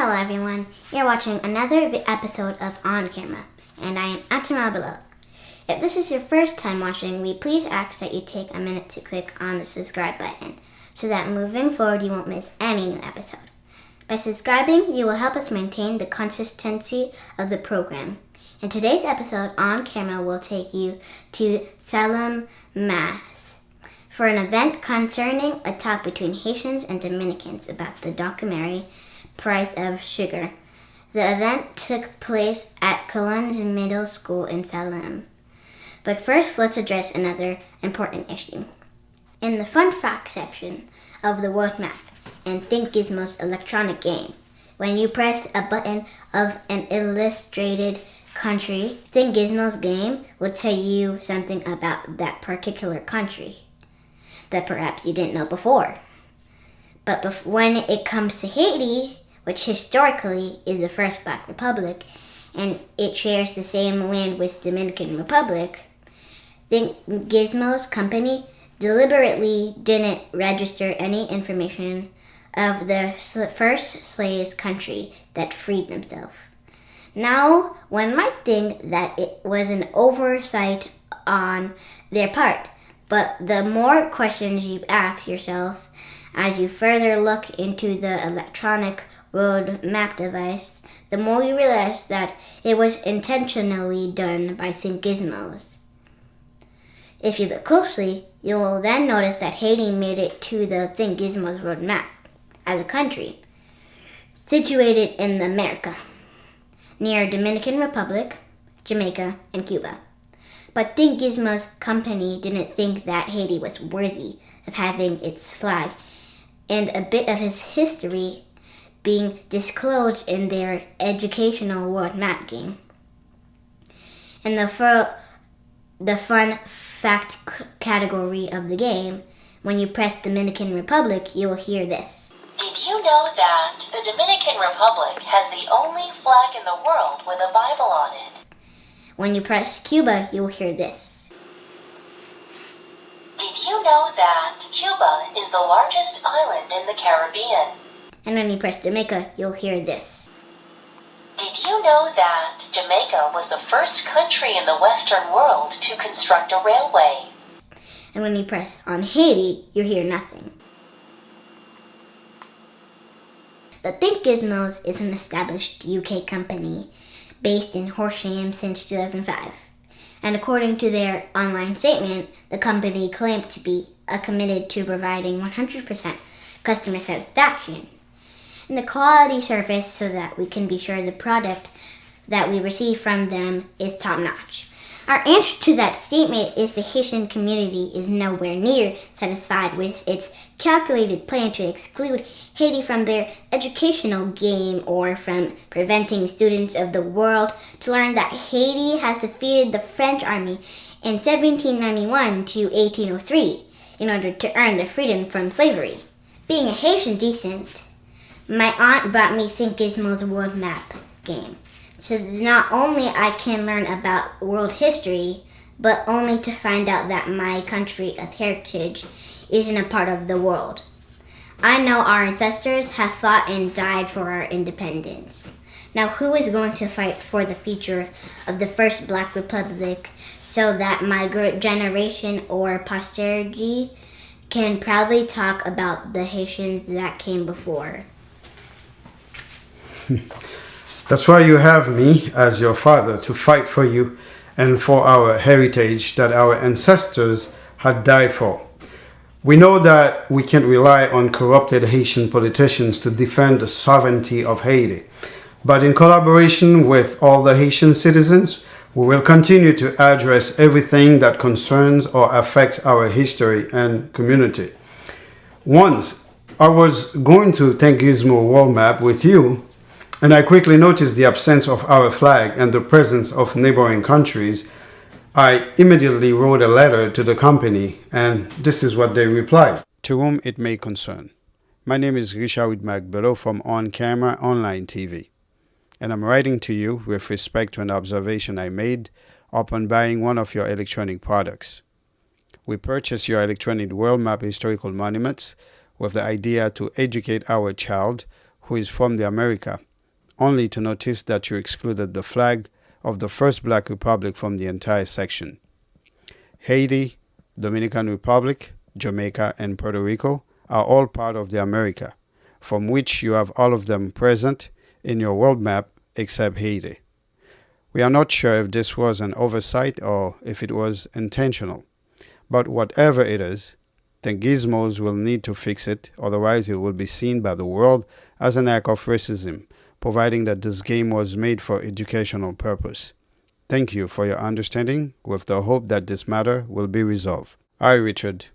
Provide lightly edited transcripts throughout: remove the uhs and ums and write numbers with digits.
Hello everyone, you're watching another episode of On Camera, and I am Atama below. If this is your first time watching, we please ask that you take a minute to click on the subscribe button, so that moving forward you won't miss any new episode. By subscribing, you will help us maintain the consistency of the program. In today's episode, On Camera will take you to Salem, Mass, for an event concerning a talk between Haitians and Dominicans about the documentary Price of Sugar. The event took place at Colon's Middle School in Salem. But first, let's address another important issue. In the fun fact section of the world map in Think Gizmo's electronic game, when you press a button of an illustrated country, Think Gizmo's game will tell you something about that particular country that perhaps you didn't know before. But when it comes to Haiti, which historically is the first Black Republic, and it shares the same land with Dominican Republic, Think Gizmo's company deliberately didn't register any information of the first slaves' country that freed themselves. Now, one might think that it was an oversight on their part, but the more questions you ask yourself as you further look into the electronic world map device, the more you realize that it was intentionally done by Think Gizmos. If you look closely, you will then notice that Haiti made it to the Think Gizmos world map as a country, situated in America, near Dominican Republic, Jamaica, and Cuba. But Think Gizmo's company didn't think that Haiti was worthy of having its flag and a bit of its history being disclosed in their educational world map game. In the fun fact category of the game, when you press Dominican Republic, you will hear this. Did you know that the Dominican Republic has the only flag in the world with a Bible on it? When you press Cuba, you will hear this. Did you know that Cuba is the largest island in the Caribbean? And when you press Jamaica, you'll hear this. Did you know that Jamaica was the first country in the Western world to construct a railway? And when you press on Haiti, you hear nothing. The Think Gizmos is an established UK company based in Horsham since 2005. And according to their online statement, the company claimed to be committed to providing 100% customer satisfaction and the quality service so that we can be sure the product that we receive from them is top-notch. Our answer to that statement is the Haitian community is nowhere near satisfied with its calculated plan to exclude Haiti from their educational game or from preventing students of the world to learn that Haiti has defeated the French army in 1791 to 1803 in order to earn their freedom from slavery. Being a Haitian descent, my aunt brought me Think Gizmo's world map game. So not only I can learn about world history, but only to find out that my country of heritage isn't a part of the world. I know our ancestors have fought and died for our independence. Now who is going to fight for the future of the first Black Republic so that my generation or posterity can proudly talk about the Haitians that came before? That's why you have me as your father to fight for you and for our heritage that our ancestors had died for. We know that we can't rely on corrupted Haitian politicians to defend the sovereignty of Haiti. But in collaboration with all the Haitian citizens, we will continue to address everything that concerns or affects our history and community. Once I was going to Think Gizmo world map with you, and I quickly noticed the absence of our flag and the presence of neighboring countries. I immediately wrote a letter to the company, and this is what they replied. To whom it may concern. My name is Richard Magbelo from On Camera Online TV, and I'm writing to you with respect to an observation I made upon buying one of your electronic products. We purchased your electronic world map historical monuments with the idea to educate our child who is from the America only to notice that you excluded the flag of the first Black Republic from the entire section. Haiti, Dominican Republic, Jamaica, and Puerto Rico are all part of the America, from which you have all of them present in your world map except Haiti. We are not sure if this was an oversight or if it was intentional, but whatever it is, Tengizmos will need to fix it, otherwise it will be seen by the world as an act of racism, providing that this game was made for educational purpose. Thank you for your understanding, with the hope that this matter will be resolved. Hi, Richard.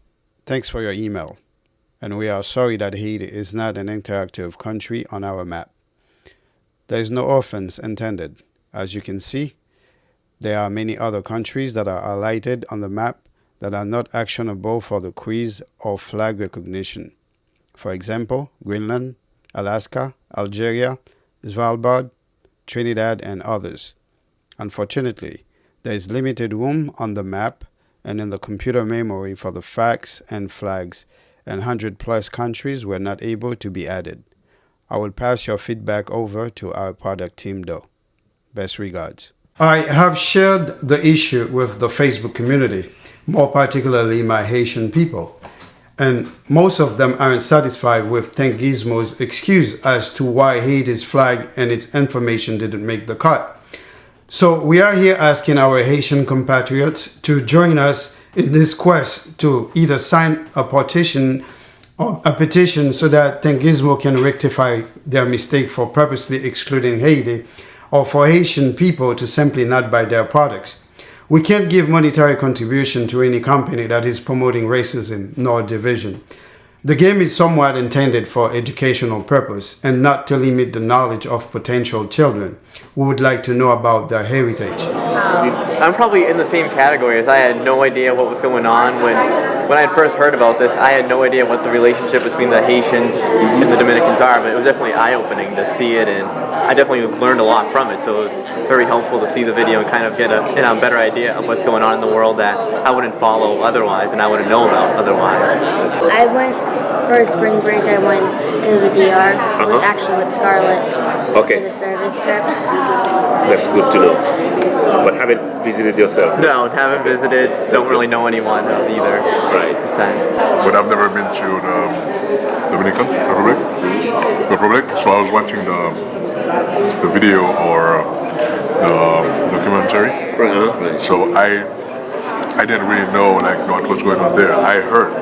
Thanks for your email. And we are sorry that Haiti is not an interactive country on our map. There is no offense intended. As you can see, there are many other countries that are highlighted on the map that are not actionable for the quiz or flag recognition. For example, Greenland, Alaska, Algeria, Svalbard, Trinidad, and others. Unfortunately, there is limited room on the map and in the computer memory for the facts and flags, and 100+ countries were not able to be added. I will pass your feedback over to our product team though. Best regards. I have shared the issue with the Facebook community, more particularly my Haitian people, and most of them aren't satisfied with Tengizmo's excuse as to why Haiti's flag and its information didn't make the cut. So we are here asking our Haitian compatriots to join us in this quest to either sign a petition so that Tengizmo can rectify their mistake for purposely excluding Haiti, or for Haitian people to simply not buy their products. We can't give monetary contribution to any company that is promoting racism nor division. The game is somewhat intended for educational purpose and not to limit the knowledge of potential children who would like to know about their heritage. I'm probably in the same category as I had no idea what was going on when I had first heard about this. I had no idea what the relationship between the Haitians and the Dominicans are, but it was definitely eye-opening to see it, and I definitely learned a lot from it. So it was very helpful to see the video and kind of get a better idea of what's going on in the world that I wouldn't follow otherwise and I wouldn't know about otherwise. I went for a spring break. I went to the DR, actually with Scarlett, for the service trip. That's good to know. But haven't visited yourself? No, haven't visited. Don't really know anyone either. Right. But I've never been to the Dominican Republic. So I was watching the video or the documentary. Right. So I didn't really know what was going on there. I heard.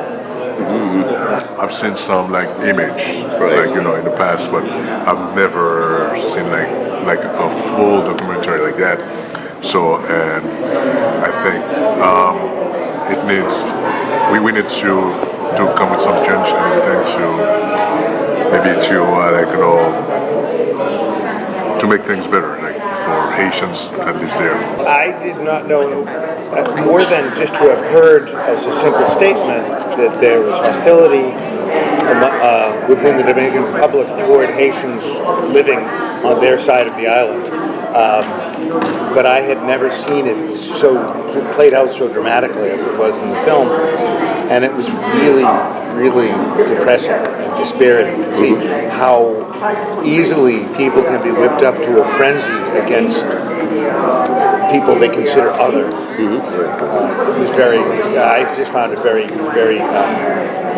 I've seen some image in the past, but I've never seen like a full documentary like that. So, and I think it needs we need to come with some change and everything to maybe to make things better, for Haitians that live there. I did not know more than just to have heard as a simple statement that there was hostility within the Dominican Republic toward Haitians living on their side of the island. But I had never seen it so played out so dramatically as it was in the film, and it was really, really depressing and dispiriting to see how easily people can be whipped up to a frenzy against people they consider other. It was I just found it very, very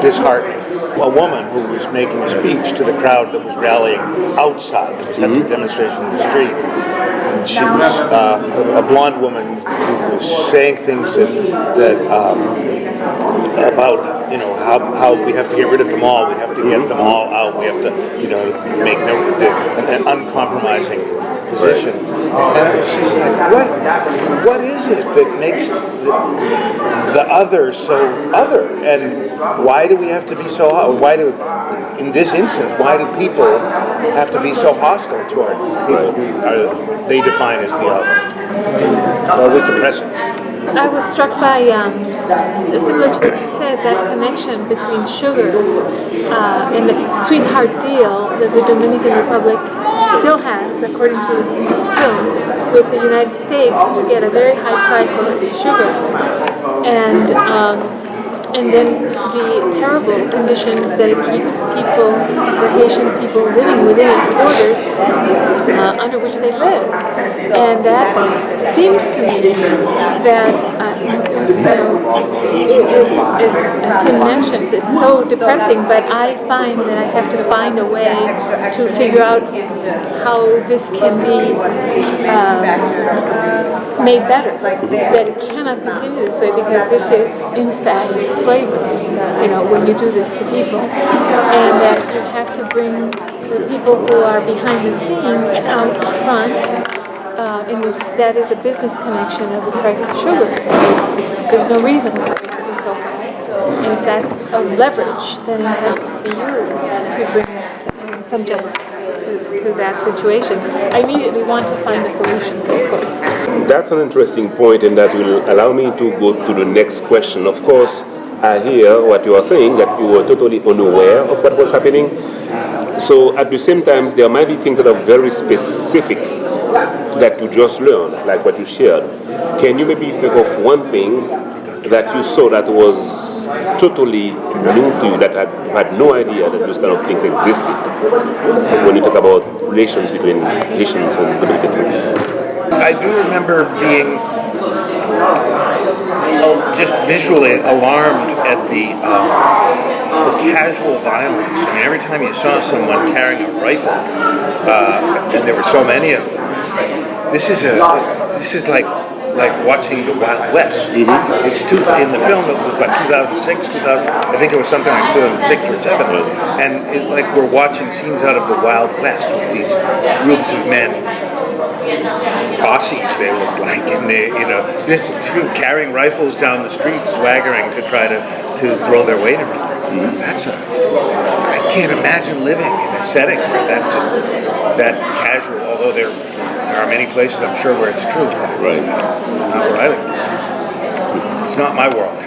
disheartening. A woman who was making a speech to the crowd that was rallying outside, that was having a demonstration in the street. And she was a blonde woman who was saying things that about how we have to get rid of them all, we have to get them all out, we have to make an uncompromising position. And it was just like, what is it that makes the other so other? And why do we have to be so? In this instance, why do people have to be so hostile toward people who they define as the other? So it was depressing. I was struck by, similar to what you said, that connection between sugar and the sweetheart deal that the Dominican Republic still has, according to the film, with the United States to get a very high price of sugar. And and then the terrible conditions that it keeps people, the Haitian people living within its borders, under which they live. And that seems to me that, as Tim mentions, it's so depressing, but I find that I have to find a way to figure out how this can be made better, that it cannot continue this way, because this is in fact slavery, when you do this to people, and that you have to bring the people who are behind the scenes out front, in which that is a business connection of the price of sugar. There's no reason for it to be so high, and if that's a leverage, then it has to be used to bring some justice to that situation. I immediately want to find a solution, of course. That's an interesting point, and that will allow me to go to the next question. Of course, I hear what you are saying, that you were totally unaware of what was happening. So at the same time, there might be things that are very specific that you just learned, like what you shared. Can you maybe think of one thing that you saw that was totally new to you, that you had no idea that those kind of things existed, when you talk about relations between Haitians and Dominicans? I do remember being just visually alarmed at the casual violence. I mean, every time you saw someone carrying a rifle, and there were so many of them, it's like, this is like watching the Wild West. Mm-hmm. It's in the film it was about 2006, 2000. I think it was something like 2006 or 7, and it's like we're watching scenes out of the Wild West with these groups of men. Posses, they looked like, and they, just carrying rifles down the street, swaggering to try to throw their weight around. I can't imagine living in a setting where that casual. Although there are many places, I'm sure, where it's true. Right. Not where I live. It's not my world.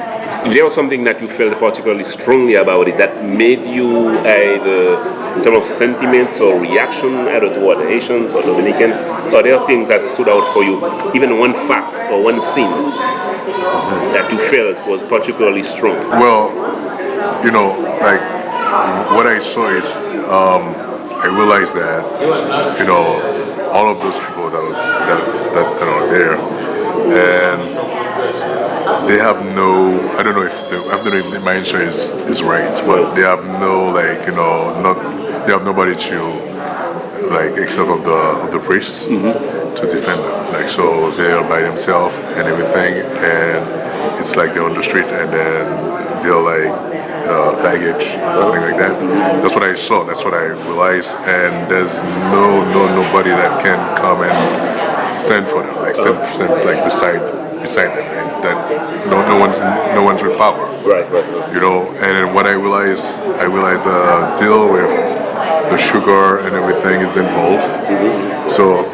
If there was something that you felt particularly strongly about it that made you either in terms of sentiments or reaction either toward the Haitians or Dominicans, or there are things that stood out for you, even one fact or one scene that you felt was particularly strong? Well, like what I saw is I realized that all of those people that are there, and they have no, I don't know if my answer is right, but they have no, they have nobody to, except of the priests, to defend them. So they're by themselves and everything, and it's like they're on the street, and then they're baggage, something like that. That's what I saw, that's what I realized, and there's nobody that can come and stand for them, stand beside them, and that no one's with power. Right. And then what I realized the deal with the sugar and everything is involved. Mm-hmm. So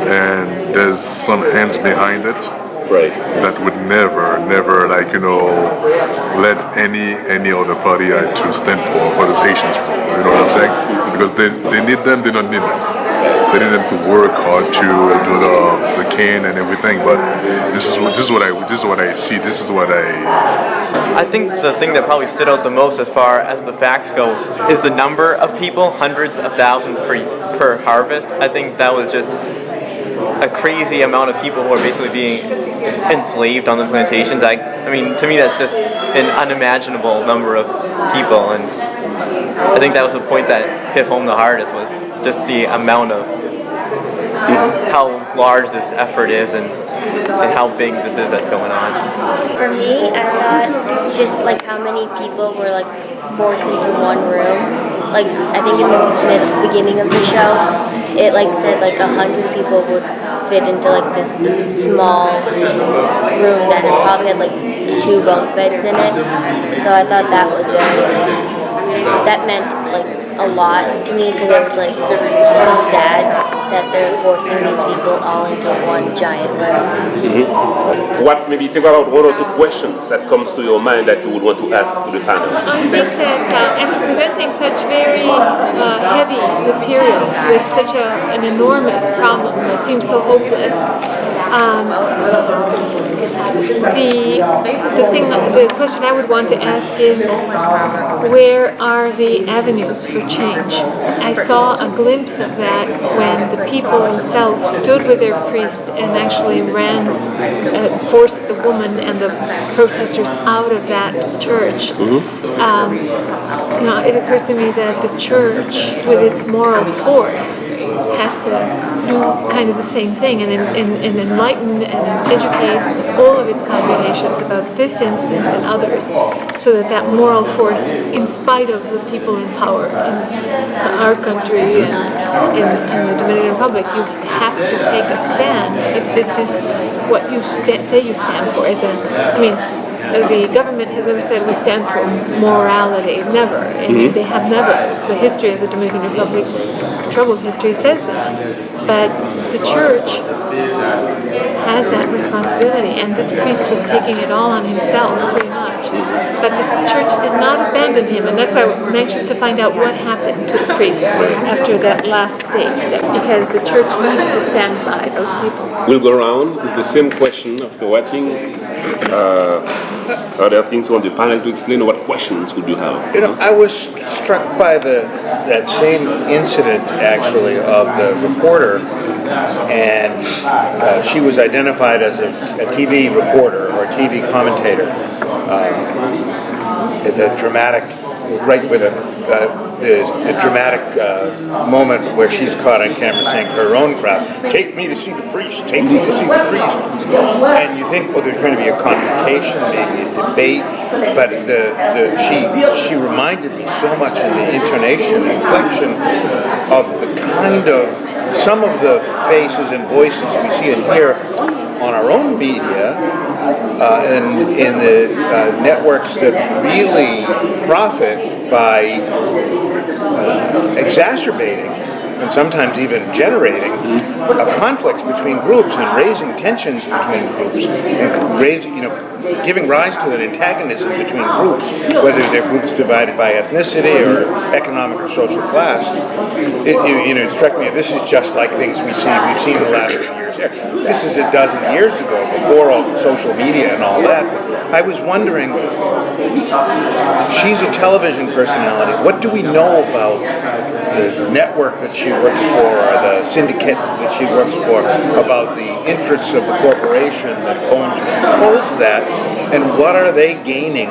and there's some hands behind it. Right. That would never let any other party to stand for those Haitians. You know what I'm saying? Because they need them, they don't need them. They need them to work hard to do the cane and everything. But this is what I see. This is what I think the thing that probably stood out the most as far as the facts go is the number of people, hundreds of thousands per harvest. I think that was just a crazy amount of people who are basically being enslaved on the plantations. I mean, to me, that's just an unimaginable number of people, and I think that was the point that hit home the hardest, was just the amount of how large this effort is and how big this is that's going on. For me, I thought just how many people were forced into one room. I think in the beginning of the show, it said 100 people would fit into this small room that probably had 2 bunk beds in it. So I thought that was that meant a lot to me, because it was so sad that they're forcing these people all into one giant room. Mm-hmm. What, maybe think about 1 or 2 questions that comes to your mind that you would want to ask to the panel? I think that after presenting such very heavy material with such an enormous problem that seems so hopeless, The question I would want to ask is, where are the avenues for change? I saw a glimpse of that when the people themselves stood with their priest and actually forced the woman and the protesters out of that church. It occurs to me that the church, with its moral force, has to do kind of the same thing and enlighten and educate all of its congregations about this instance and others, so that moral force, in spite of the people in power in our country and in the Dominican Republic, you have to take a stand if this is what you say you stand for. The government has never said we stand for morality, never. They have never. The history of the Dominican Republic, troubled history, says that. But the church has that responsibility, and this priest was taking it all on himself, pretty much. But the church did not abandon him, and that's why I'm anxious to find out what happened to the priest after that last stage, because the church needs to stand by those people. We'll go around with the same question after watching. Are there things on the panel to explain, or what questions would you have? I was struck by that same incident, actually, of the reporter, and she was identified as a TV reporter or a TV commentator. The dramatic, right with the dramatic moment where she's caught on camera saying to her own crowd, "Take me to see the priest, take me to see the priest." And you think, well, there's going to be a confrontation, maybe a debate, but she reminded me so much in the intonation and inflection of the kind of, some of the faces and voices we see and hear on our own media, and in the networks that really profit by exacerbating and sometimes even generating conflicts between groups and raising tensions between groups and giving rise to an antagonism between groups, whether they're groups divided by ethnicity or economic or social class. It struck me, this is just like things we've seen in the last few years. This is a dozen years ago, before all social media and all that. I was wondering, she's a television personality. What do we know about the network that she works for, or the syndicate that she works for, about the interests of the corporation that owns and controls that, and what are they gaining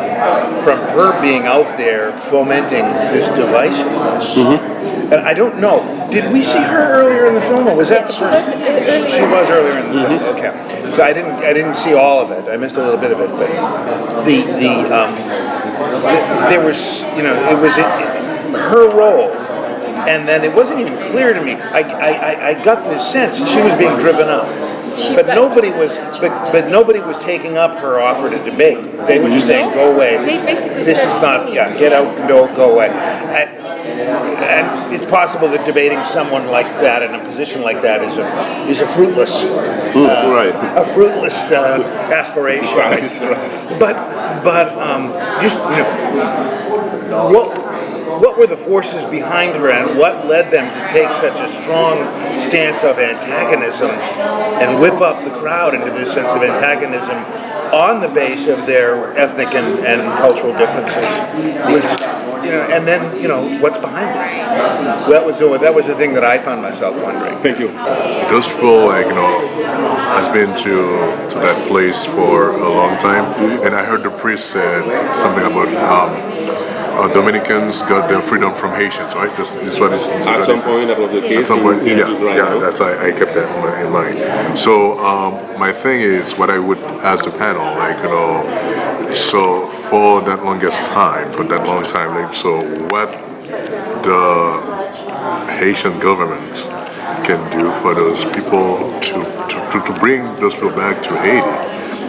from her being out there fomenting this divisiveness? And I don't know. Did we see her earlier in the film, or was that the first? She was earlier in the film. Okay, so I didn't see all of it. I missed a little bit of it, but there was, it was her role, and then it wasn't even clear to me. I got the sense she was being driven up. But nobody was taking up her offer to debate. They were just saying, "Go away. This is not. Yeah, get out. Go away." And it's possible that debating someone like that in a position like that is a fruitless, aspiration. Right. But just what were the forces behind her, and what led them to take such a strong stance of antagonism and whip up the crowd into this sense of antagonism on the base of their ethnic and cultural differences? And then what's behind it? That was the thing that I found myself wondering. Thank you. Those people, has been to that place for a long time, and I heard the priest said something about Dominicans got their freedom from Haitians, right? This is what is. At some point, that was the case. At some point, that's I kept that in mind. So my thing is, what I would ask the panel, so for that long time, so what the Haitian government can do for those people to bring those people back to Haiti,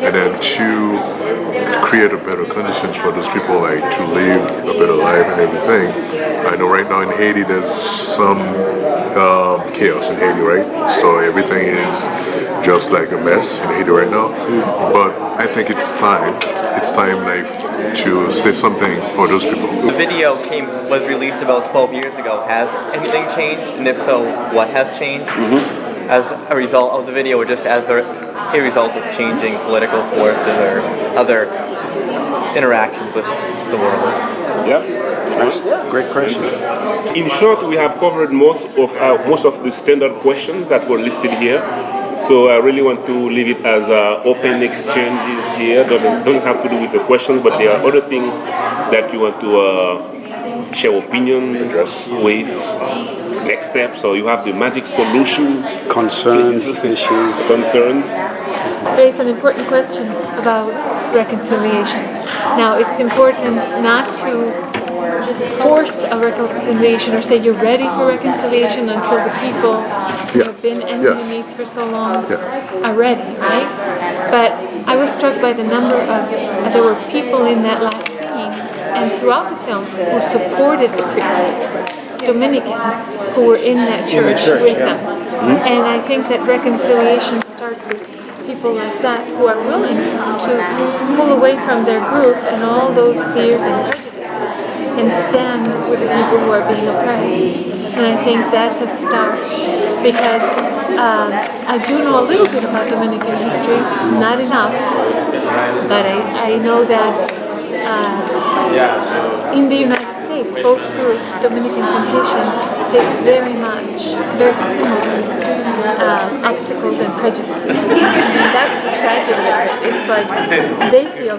and then to create a better conditions for those people to live a better life and everything. I know right now in Haiti there's some chaos in Haiti, right? So everything is just like a mess in Haiti right now. But I think it's time to say something for those people. The video was released about 12 years ago. Has anything changed? And if so, what has changed? as a result of the video, or just as a result of changing political forces or other interactions with the world? Yeah, that's a great question. In short, we have covered most of the standard questions that were listed here. So I really want to leave it as open exchanges here. Don't have to do with the questions, but there are other things that you want to share opinions with. Next step. So you have the magic solution. Concerns, issues. Concerns. Raised an important question about reconciliation. Now, it's important not to force a reconciliation or say you're ready for reconciliation until the people who have been enemies for so long are ready, right? But I was struck by the number of, there were people in that last scene and throughout the film who supported the priest, Dominicans, who were in that church with them. And I think that reconciliation starts with people like that who are willing to pull away from their group and all those fears and prejudices and stand with the people who are being oppressed. And I think that's a start because I do know a little bit about Dominican history, not enough, but I know that in the United States, both groups, Dominicans and Haitians, face very similar obstacles and prejudices. And that's the tragedy of it. It's like they feel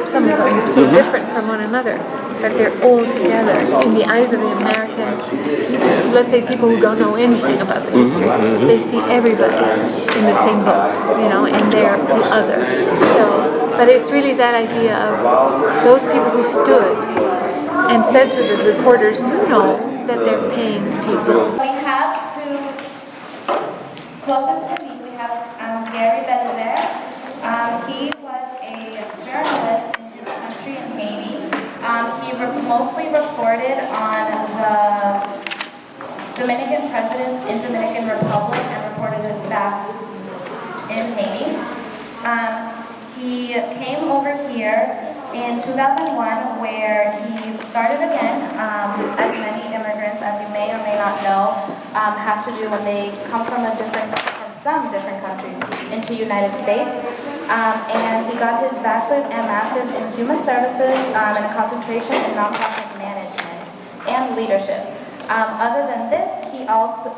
some of them are so different from one another, but they're all together in the eyes of the American, let's say people who don't know anything about the history. They see everybody in the same boat, and they're the other. But it's really that idea of those people who stood and said to the reporters, that they're paying people. We have closest to me, we have Gary Belizer. He was a journalist in his country in Haiti. He mostly reported on the Dominican presidents in Dominican Republic and reported it back in Haiti. He came over here in 2001, where he started again, as many immigrants, as you may or may not know, have to do when they come from some different countries into United States. And he got his bachelor's and master's in human services and a concentration in nonprofit management and leadership. Other than this,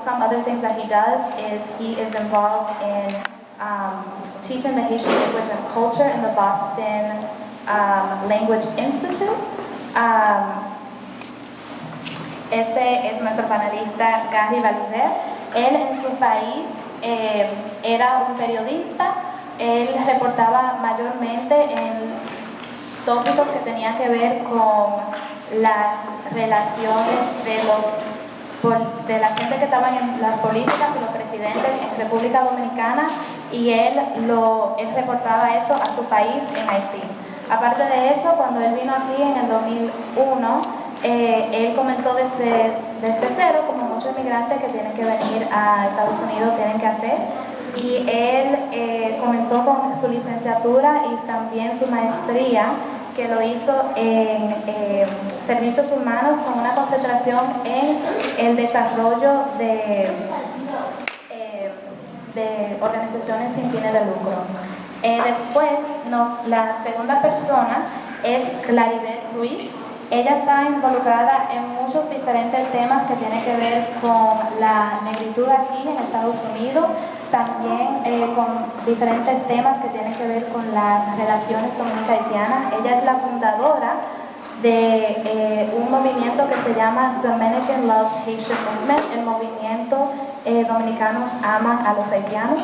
some other things that he does is he is involved in teaching the Haitian language and culture in the Boston Language Institute. Este es nuestro panelista Gary Belizer. Él en su país era un periodista. Él reportaba mayormente en tópicos que tenían que ver con las relaciones de la gente que estaban en las políticas y los presidentes en República Dominicana, y él reportaba eso a su país en Haití. Aparte de eso, cuando él vino aquí en el 2001, él comenzó desde cero, como muchos inmigrantes que tienen que venir a Estados Unidos tienen que hacer, y él comenzó con su licenciatura y también su maestría, que lo hizo en servicios humanos con una concentración en el desarrollo de organizaciones sin fines de lucro. Después, la segunda persona es Claribel Ruiz. Ella está involucrada en muchos diferentes temas que tienen que ver con la negritud aquí en Estados Unidos, también con diferentes temas que tienen que ver con las relaciones dominico-haitianas. Ella es la fundadora de un movimiento que se llama Dominican Loves Haitian Movement, el movimiento Dominicanos Aman a los Haitianos.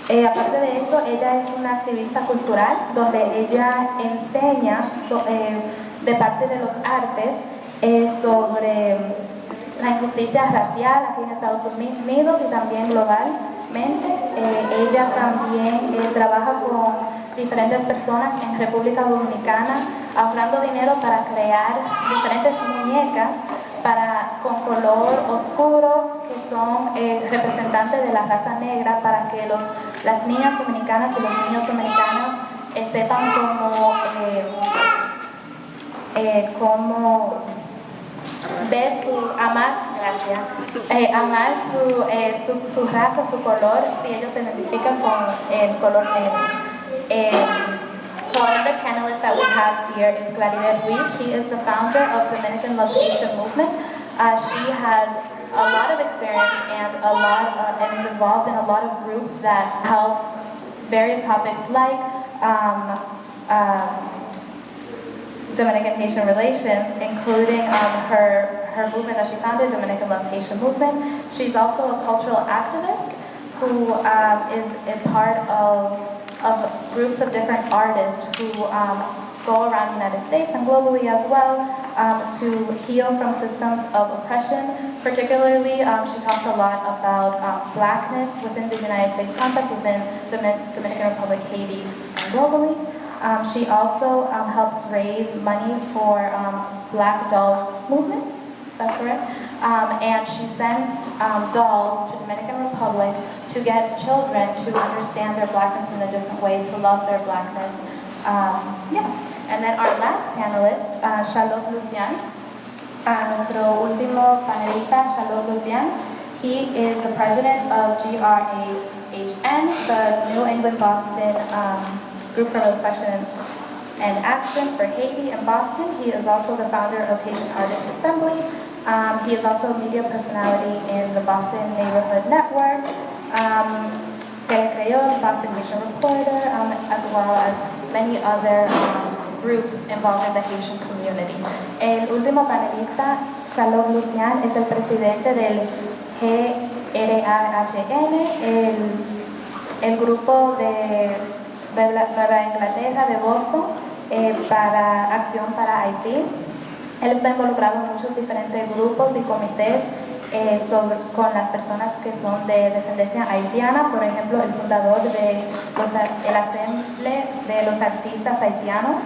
Aparte de eso, ella es una activista cultural donde ella enseña de parte de los artes sobre la injusticia racial aquí en Estados Unidos y también globalmente. Ella también trabaja con diferentes personas en República Dominicana ahorrando dinero para crear diferentes muñecas con color oscuro que son representantes de la raza negra, para que las niñas dominicanas y los niños dominicanos sepan cómo ver amar Gracias. Amar su raza, su color, si ellos se identifican con el color negro. So another panelist that we have here is Claridad Ruiz. She is the founder of Dominican Loves Haitian movement. She has a lot of experience and is involved in a lot of groups that help various topics like Dominican Haitian relations, including her movement that she founded, Dominican Loves Haitian movement. She's also a cultural activist who is a part of groups of different artists who go around the United States and globally as well to heal from systems of oppression. Particularly, she talks a lot about blackness within the United States context, within Dominican Republic, Haiti, and globally. She also helps raise money for Black Doll Movement, that's correct. And she sends dolls to Dominican Republic to get children to understand their blackness in a different way, to love their blackness. And then our last panelist, Charlotte Lucian, nuestro último panelista, Charlotte Lucian. He is the president of GRAHN, the New England Boston Group for Reflection and Action for Haiti in Boston. He is also the founder of Haitian Artists Assembly. He is also a media personality in the Boston Neighborhood Network, Creole, Boston Haitian Reporter, as well as many other groups involved in the Haitian community. El último panelista, Charlotte Lucian, es el presidente del GRAHN, el grupo de Nueva Inglaterra de Boston para Acción para Haití. Él está involucrado en muchos diferentes grupos y comités con las personas que son de descendencia haitiana. Por ejemplo, el fundador de el Asamblea de los Artistas Haitianos.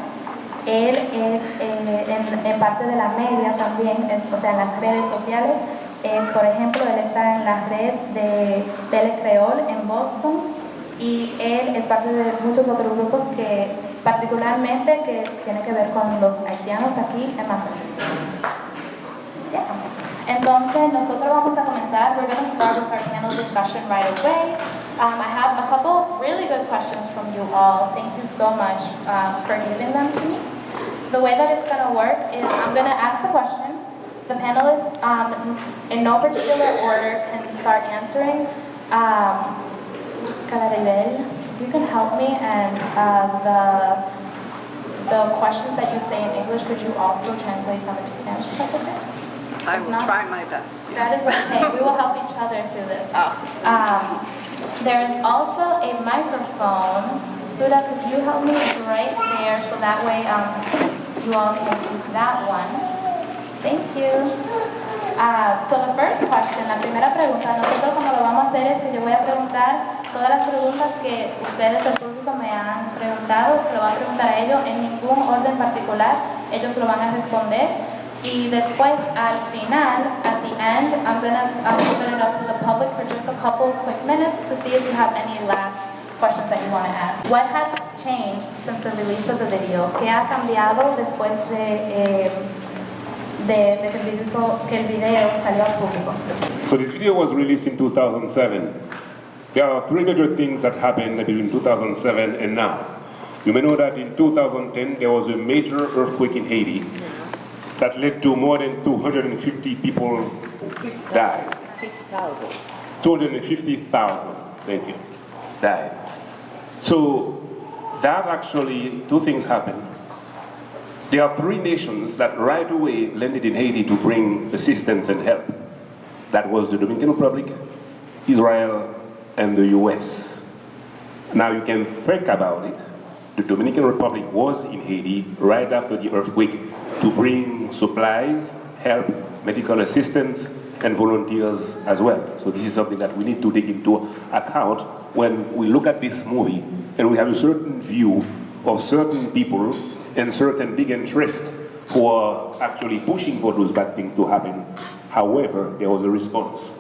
Él es en parte de la media también, o sea, en las redes sociales. Por ejemplo, él está en la red de Telecreol en Boston y él es parte de muchos otros grupos que particularmente que tienen que ver con los haitianos aquí en Massachusetts. Entonces, nosotros vamos a comenzar. We're going to start with our panel discussion right away. I have a couple really good questions from you all. Thank you so much for giving them to me. The way that it's going to work is I'm going to ask the question. The panelists, in no particular order, can start answering. Calaribel, you can help me, and the questions that you say in English, could you also translate them into Spanish? That's okay? I will try my best. Yes. That is okay. We will help each other through this. Awesome. There is also a microphone. Suda, could you help me? It's right there, so that way you all can use that one. Thank you. So the first question, la primera pregunta, nosotros como lo vamos a hacer es que yo voy a preguntar todas las preguntas que ustedes, el público, me han preguntado, se lo van a preguntar a ellos en ningún orden particular, ellos lo van a responder. Y después, al final, at the end, I'm going to open it up to the public for just a couple quick minutes to see if you have any last questions that you want to ask. What has changed since the release of the video? ¿Qué ha cambiado después de que el video salió al público? So this video was released in 2007. There are three major things that happened between 2007 and now. You may know that in 2010 there was a major earthquake in Haiti that led to more than 250 people died. 50,000. 250,000, thank you, died. So that actually, two things happened. There are three nations that right away landed in Haiti to bring assistance and help. That was the Dominican Republic, Israel, and the US. Now you can think about it. The Dominican Republic was in Haiti right after the earthquake to bring supplies, help, medical assistance, and volunteers as well. So this is something that we need to take into account when we look at this movie and we have a certain view of certain people and certain big interests who are actually pushing for those bad things to happen. However, there was a response.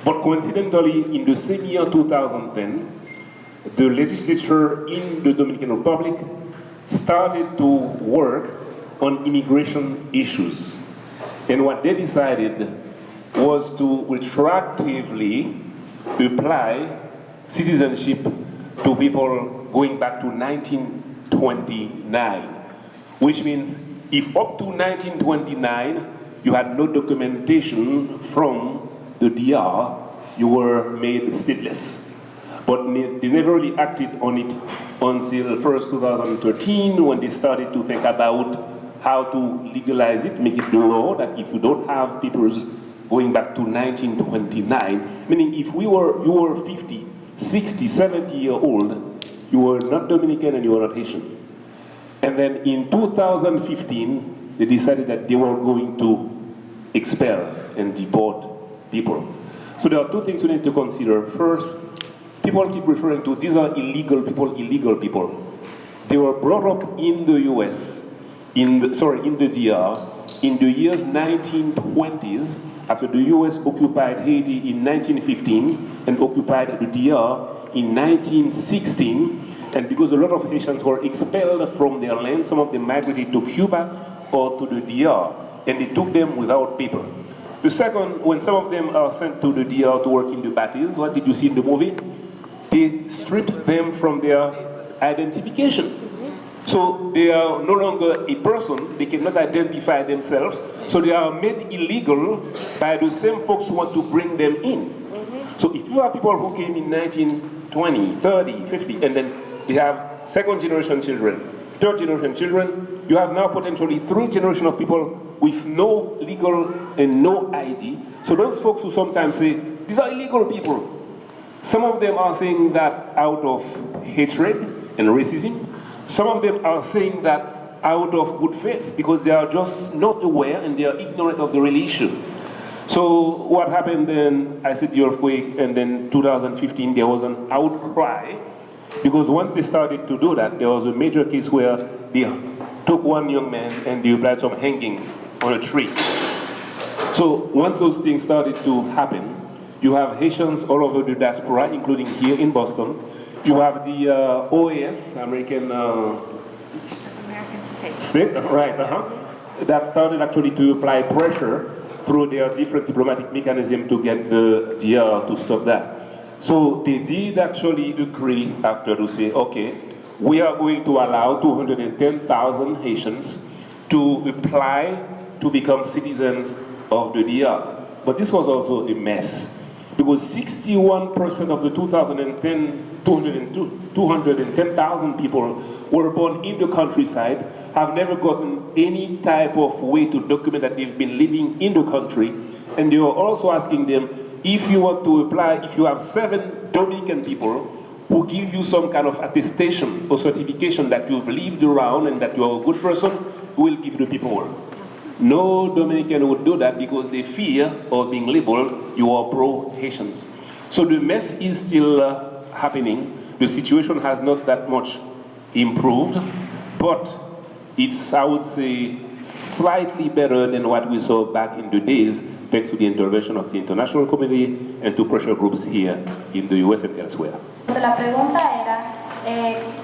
But coincidentally, in the same year 2010, the legislature in the Dominican Republic started to work on immigration issues. And what they decided was to retroactively apply citizenship to people going back to 1929, which means if up to 1929 you had no documentation from the DR, you were made stateless. But they never really acted on it until first 2013, when they started to think about how to legalize it, make it the law that if you don't have papers going back to 1929, meaning if you were 50, 60, 70-year-old, you were not Dominican and you were not Haitian. And then in 2015, they decided that they were going to expel and deport people. So there are two things we need to consider. First, people keep referring to these are illegal people, illegal people. They were brought up in the US, in the DR, in the years 1920s, after the US occupied Haiti in 1915 and occupied the DR in 1916, and because a lot of Haitians were expelled from their land, some of them migrated to Cuba or to the DR, and they took them without paper. The second, when some of them are sent to the DR to work in the batteries, what did you see in the movie? They stripped them from their identification. So they are no longer a person, they cannot identify themselves, so they are made illegal by the same folks who want to bring them in. So if you have people who came in 1920, 30, 50, and then they have second generation children, third generation children, you have now potentially 3 generations of people with no legal and no ID. So those folks who sometimes say, these are illegal people, some of them are saying that out of hatred and racism. Some of them are saying that out of good faith because they are just not aware and they are ignorant of the relation. So what happened then, I said the earthquake, and then 2015 there was an outcry because once they started to do that, there was a major case where they took one young man and they applied some hanging on a tree. So once those things started to happen, you have Haitians all over the diaspora, including here in Boston. You have the OAS, American State, right, that started actually to apply pressure through their different diplomatic mechanism to get the DR to stop that. So they did actually agree after to say, okay, we are going to allow 210,000 Haitians to apply to become citizens of the DR. But this was also a mess, because 61% of the 210,000 people were born in the countryside, have never gotten any type of way to document that they've been living in the country, and they were also asking them, if you want to apply, if you have 7 Dominican people who give you some kind of attestation or certification that you've lived around and that you're a good person, we'll give the paperwork. No Dominican would do that because they fear of being labeled, you are pro-Haitians. So the mess is still happening. The situation has not that much improved, but it's, I would say, slightly better than what we saw back in the days, thanks to the intervention of the international community and to pressure groups here in the US and elsewhere. La pregunta era,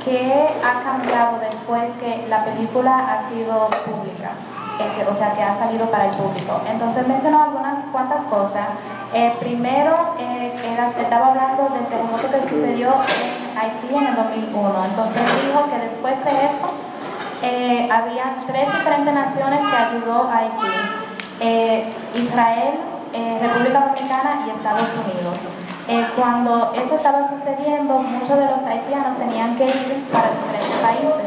¿qué ha cambiado después que la película ha sido pública? O sea, que ha salido para el público. Entonces mencionó algunas cuantas cosas. Primero, estaba hablando del terremoto que sucedió en Haití en el 2001. Entonces dijo que después de eso, había 3 diferentes naciones que ayudó a Haití. Israel, República Dominicana y Estados Unidos. Cuando eso estaba sucediendo, muchos de los haitianos tenían que ir para diferentes países.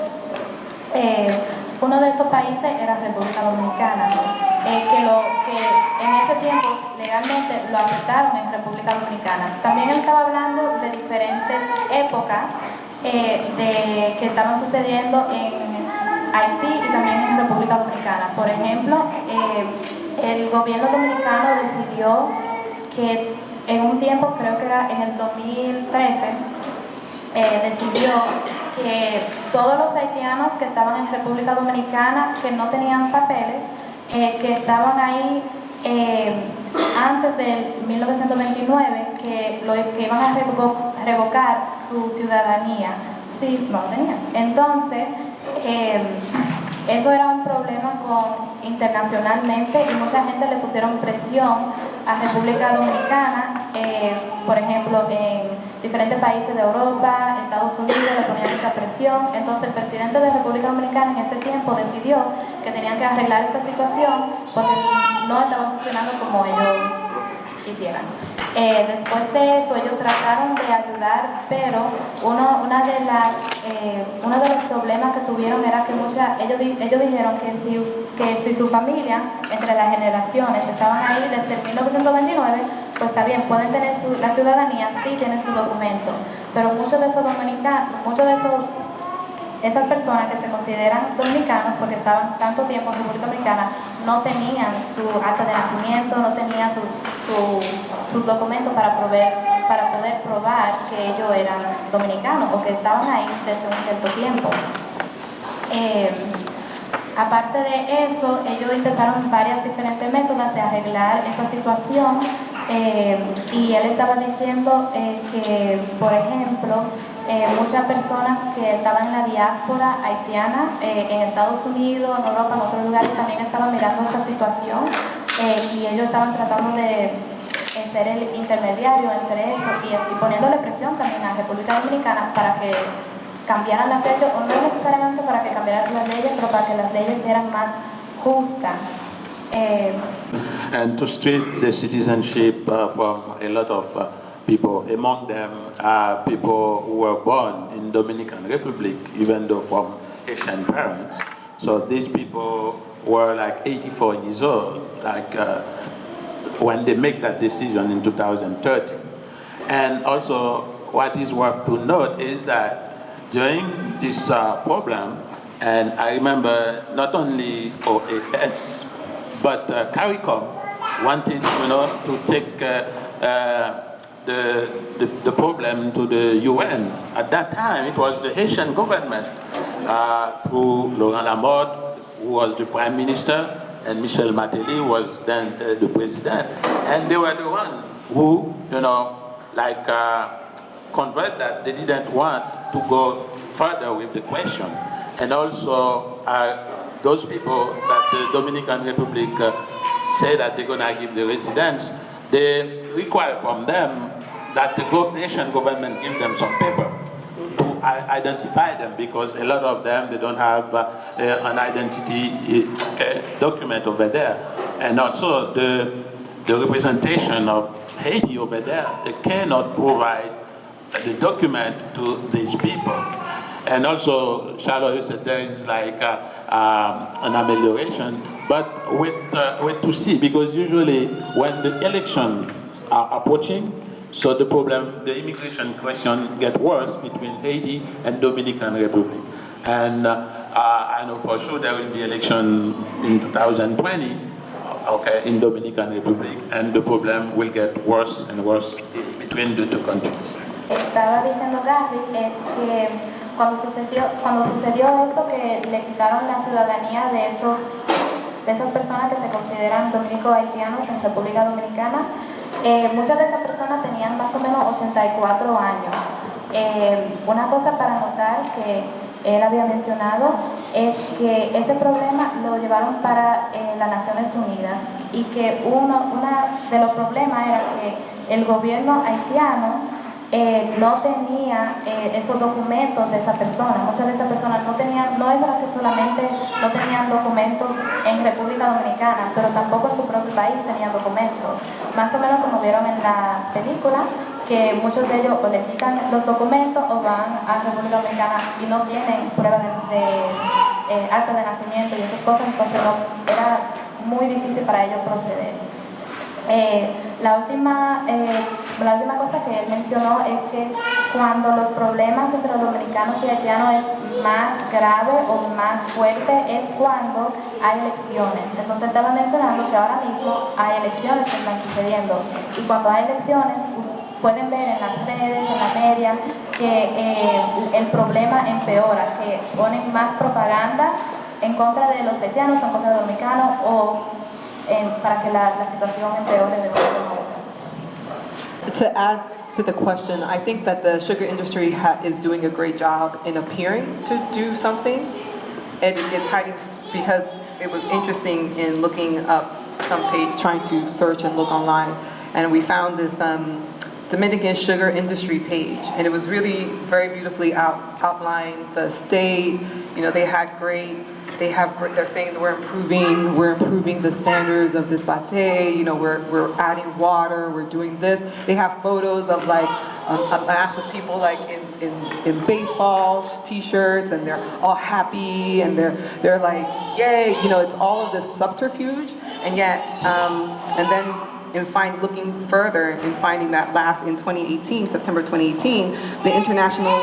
Uno de esos países era República Dominicana, que en ese tiempo legalmente lo aceptaron en República Dominicana. También él estaba hablando de diferentes épocas que estaban sucediendo en Haití y también en República Dominicana. Por ejemplo, el gobierno dominicano decidió que en un tiempo, creo que era en el 2013, decidió que todos los haitianos que estaban en República Dominicana, que no tenían papeles, que estaban ahí antes del 1929, que iban a revocar su ciudadanía. Sí, no tenían. Entonces, eso era un problema internacionalmente y mucha gente le pusieron presión a República Dominicana, por ejemplo, en diferentes países de Europa, Estados Unidos, le ponían mucha presión. Entonces el presidente de República Dominicana en ese tiempo decidió que tenían que arreglar esa situación porque no estaba funcionando como ellos quisieran. Después de eso ellos trataron de ayudar, pero uno de los problemas que tuvieron era que ellos dijeron que si su familia, entre las generaciones, estaban ahí desde el 1929, pues está bien, pueden tener la ciudadanía, sí tienen su documento, pero muchos de esos esas personas que se consideran dominicanos porque estaban tanto tiempo en República Dominicana no tenían su acta de nacimiento, no tenían sus documentos para poder probar que ellos eran dominicanos o que estaban ahí desde un cierto tiempo. Aparte de eso, ellos intentaron varios diferentes métodos de arreglar esa situación y él estaba diciendo que, por ejemplo, muchas personas que estaban en la diáspora haitiana en Estados Unidos, en Europa, en otros lugares también estaban mirando esa situación y ellos estaban tratando de ser el intermediario entre eso y poniéndole presión también a la República Dominicana para que cambiaran las leyes, o no necesariamente para que cambiaran las leyes, pero para que las leyes fueran más justas. And to strip the citizenship from a lot of people, among them people who were born in Dominican Republic, even though from Haitian parents. So these people were like 84 years old, like when they make that decision in 2013. And also, what is worth to note is that during this problem, and I remember not only OAS, but CARICOM wanted, to take the problem to the UN. At that time, it was the Haitian government through Laurent Lamotte, who was the prime minister, and Michel Martelly was then the president. And they were the ones who, convert that they didn't want to go further with the question. And also, those people that the Dominican Republic say that they're going to give the residents, they require from them that the nation government give them some paper to identify them, because a lot of them, they don't have an identity document over there. And also the representation of Haiti over there, they cannot provide the document to these people. And also, Charlotte, you said there is like an amelioration, but wait to see, because usually when the elections are approaching, so the problem, the immigration question gets worse between Haiti and Dominican Republic. And I know for sure there will be election in 2020, in Dominican Republic, and the problem will get worse and worse between the two countries. Estaba diciendo Gary es que cuando sucedió eso, que le quitaron la ciudadanía de esas personas que se consideran dominico-haitianos en República Dominicana, muchas de esas personas tenían más o menos 84 años. Una cosa para notar que él había mencionado es que ese problema lo llevaron para las Naciones Unidas y que uno de los problemas era que el gobierno haitiano no tenía esos documentos de esa persona. Muchas de esas personas no era que solamente no tenían documentos en República Dominicana, pero tampoco en su propio país tenían documentos. Más o menos como vieron en la película, que muchos de ellos o le quitan los documentos o van a República Dominicana y no tienen pruebas de acta de nacimiento y esas cosas, entonces era muy difícil para ellos proceder. La última cosa que él mencionó es que cuando los problemas entre los dominicanos y haitianos es más grave o más fuerte es cuando hay elecciones. Entonces estaba mencionando que ahora mismo hay elecciones que están sucediendo y cuando hay elecciones pueden ver en las redes, en la media, que el problema empeora, que ponen más propaganda en contra de los haitianos o en contra de los dominicanos para que la situación empeore de nuevo. To add to the question, I think that the sugar industry is doing a great job in appearing to do something. It is hiding, because it was interesting in looking up some page, trying to search and look online, and we found this Dominican sugar industry page, and it was really very beautifully outlined the state. You know, they're saying that we're improving the standards of this bate. You know, we're adding water, we're doing this. They have photos of like a mass of people like in baseball t-shirts, and they're all happy, and they're like, yay, you know, it's all of this subterfuge, and yet, and then looking further and finding that in 2018, September 2018, the International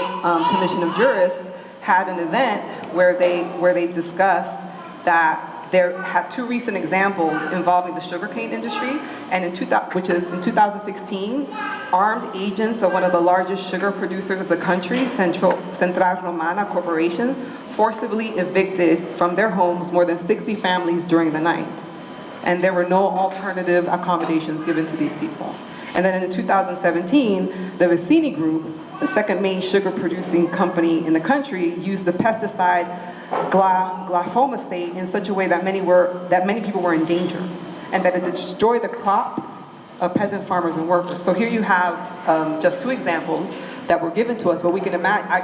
Commission of Jurists had an event where they discussed that there had two recent examples involving the sugarcane industry, and in 2016, armed agents of one of the largest sugar producers of the country, Central Romana Corporation, forcibly evicted from their homes more than 60 families during the night. And there were no alternative accommodations given to these people. And then in 2017, the Vicini Group, the second main sugar producing company in the country, used the pesticide glyphosate in such a way that many people were in danger, and that it destroyed the crops of peasant farmers and workers. So here you have just two examples that were given to us, but I can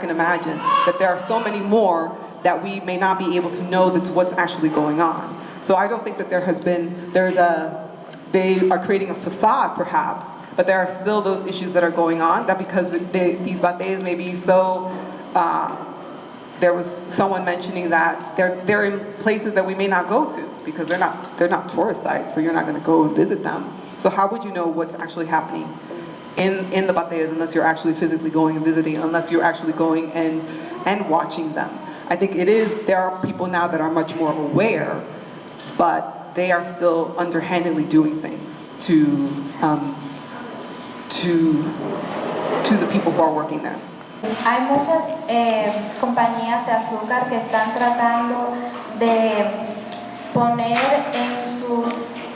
imagine that there are so many more that we may not be able to know that's what's actually going on. So I don't think that they are creating a facade perhaps, but there are still those issues that are going on, that because these bates may be so, there was someone mentioning that they're in places that we may not go to because they're not tourist sites, so you're not gonna go and visit them. So how would you know what's actually happening in the bates unless you're actually physically going and visiting, unless you're actually going and watching them? I think there are people now that are much more aware, but they are still underhandedly doing things to the people who are working there. Hay muchas compañías de azúcar que están tratando de poner en sus,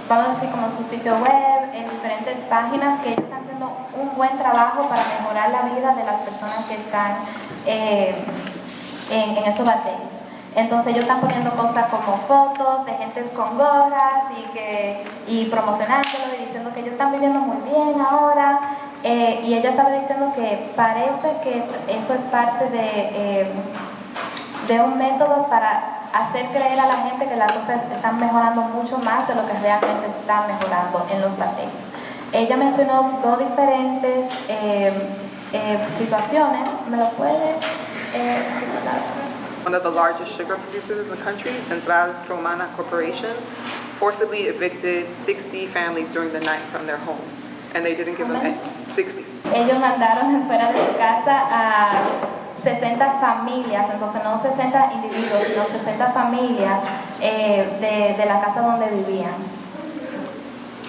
vamos a decir, como su sitio web, en diferentes páginas, que ellos están haciendo un buen trabajo para mejorar la vida de las personas que están en esos bates. Entonces ellos están poniendo cosas como fotos de gentes con gorras y promocionándolo y diciendo que ellos están viviendo muy bien ahora. Y ella estaba diciendo que parece que eso es parte de un método para hacer creer a la gente que las cosas están mejorando mucho más de lo que realmente están mejorando en los bates. Ella mencionó dos diferentes situaciones. ¿Me lo puedes explicar? One of the largest sugar producers in the country, Central Romana Corporation, forcibly evicted 60 families during the night from their homes, and they didn't give them 60. Ellos mandaron fuera de su casa a 60 familias, entonces no 60 individuos, sino 60 familias de la casa donde vivían.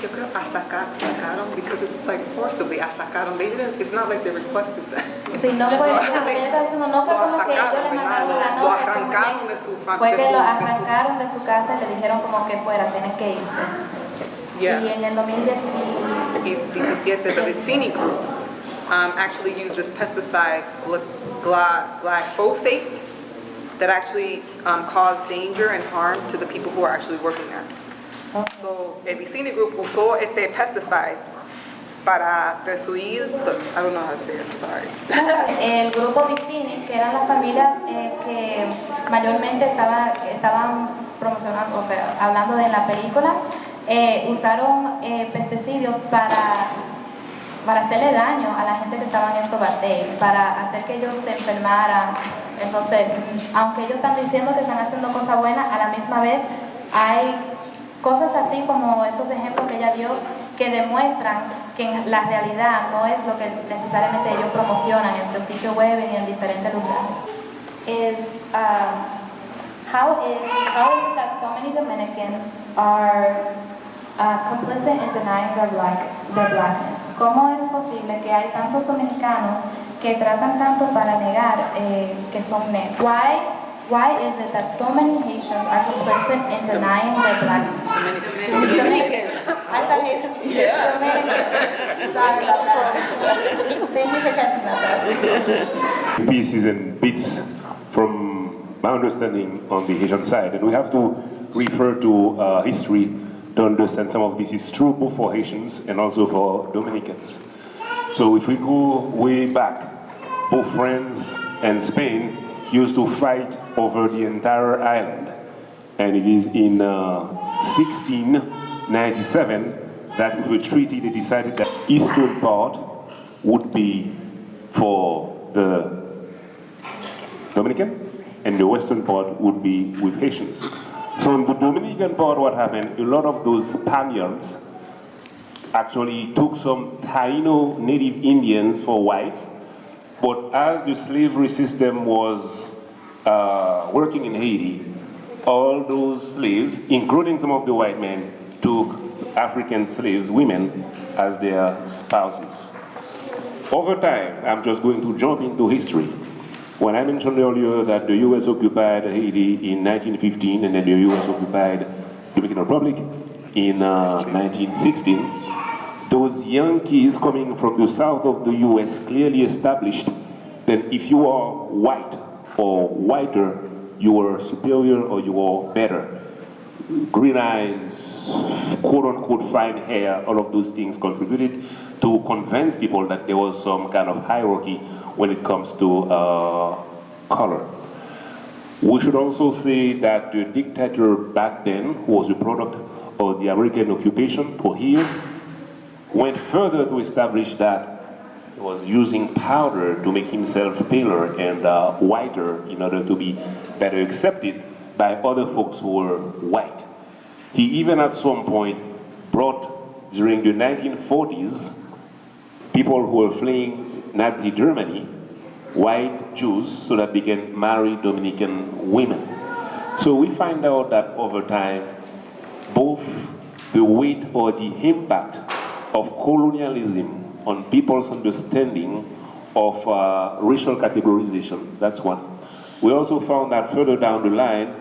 Yo creo sacaron because it's like forcibly sacaron. They didn't. It's not like they requested that. Sí, no fue, no fue como que ellos le mandaron la nota. Lo arrancaron de su familia. Fue que lo arrancaron de su casa y le dijeron como que fuera, tienen que irse. Yeah. Y en el 2017, the Vicini Group actually used this pesticide glyphosate that actually caused danger and harm to the people who are actually working there. So, el Vicini Group usó este pesticide para destruir, I don't know how to say it, sorry. El grupo Vicini, que eran las familias que mayormente estaban promocionando, o sea, hablando de la película, usaron pesticidas para hacerle daño a la gente que estaba en estos bates, para hacer que ellos se enfermaran. Entonces, aunque ellos están diciendo que están haciendo cosas buenas, a la misma vez hay cosas así como esos ejemplos que ella dio que demuestran que en la realidad no es lo que necesariamente ellos promocionan en su sitio web y en diferentes lugares. How is it that so many Dominicans are complicit in denying their blackness? ¿Cómo es posible que hay tantos dominicanos que tratan tanto para negar que son negros? Why is it that so many Haitians are complicit in denying their blackness? Dominicans. I thought Haitians. Yeah. Dominicans. Sorry about that. Thank you for catching that. Pieces and bits from my understanding on the Haitian side, and we have to refer to history to understand some of this is true both for Haitians and also for Dominicans. So if we go way back, both France and Spain used to fight over the entire island. And it is in 1697 that with a treaty they decided that eastern part would be for the Dominican and the western part would be with Haitians. So in the Dominican part, what happened, a lot of those Spaniards actually took some Taino native Indians for whites, but as the slavery system was working in Haiti, all those slaves, including some of the white men, took African slaves, women, as their spouses. Over time, I'm just going to jump into history. When I mentioned earlier that the US occupied Haiti in 1915 and then the US occupied the Dominican Republic in 1916, those young kids coming from the south of the US clearly established that if you are white or whiter, you are superior or you are better. Green eyes, quote-unquote fine hair, all of those things contributed to convince people that there was some kind of hierarchy when it comes to color. We should also say that the dictator back then, who was a product of the American occupation, Trujillo, went further to establish that he was using powder to make himself paler and whiter in order to be better accepted by other folks who were white. He even at some point brought, during the 1940s, people who were fleeing Nazi Germany, white Jews, so that they can marry Dominican women. So we find out that over time, both the weight or the impact of colonialism on people's understanding of racial categorization, that's one. We also found that further down the line,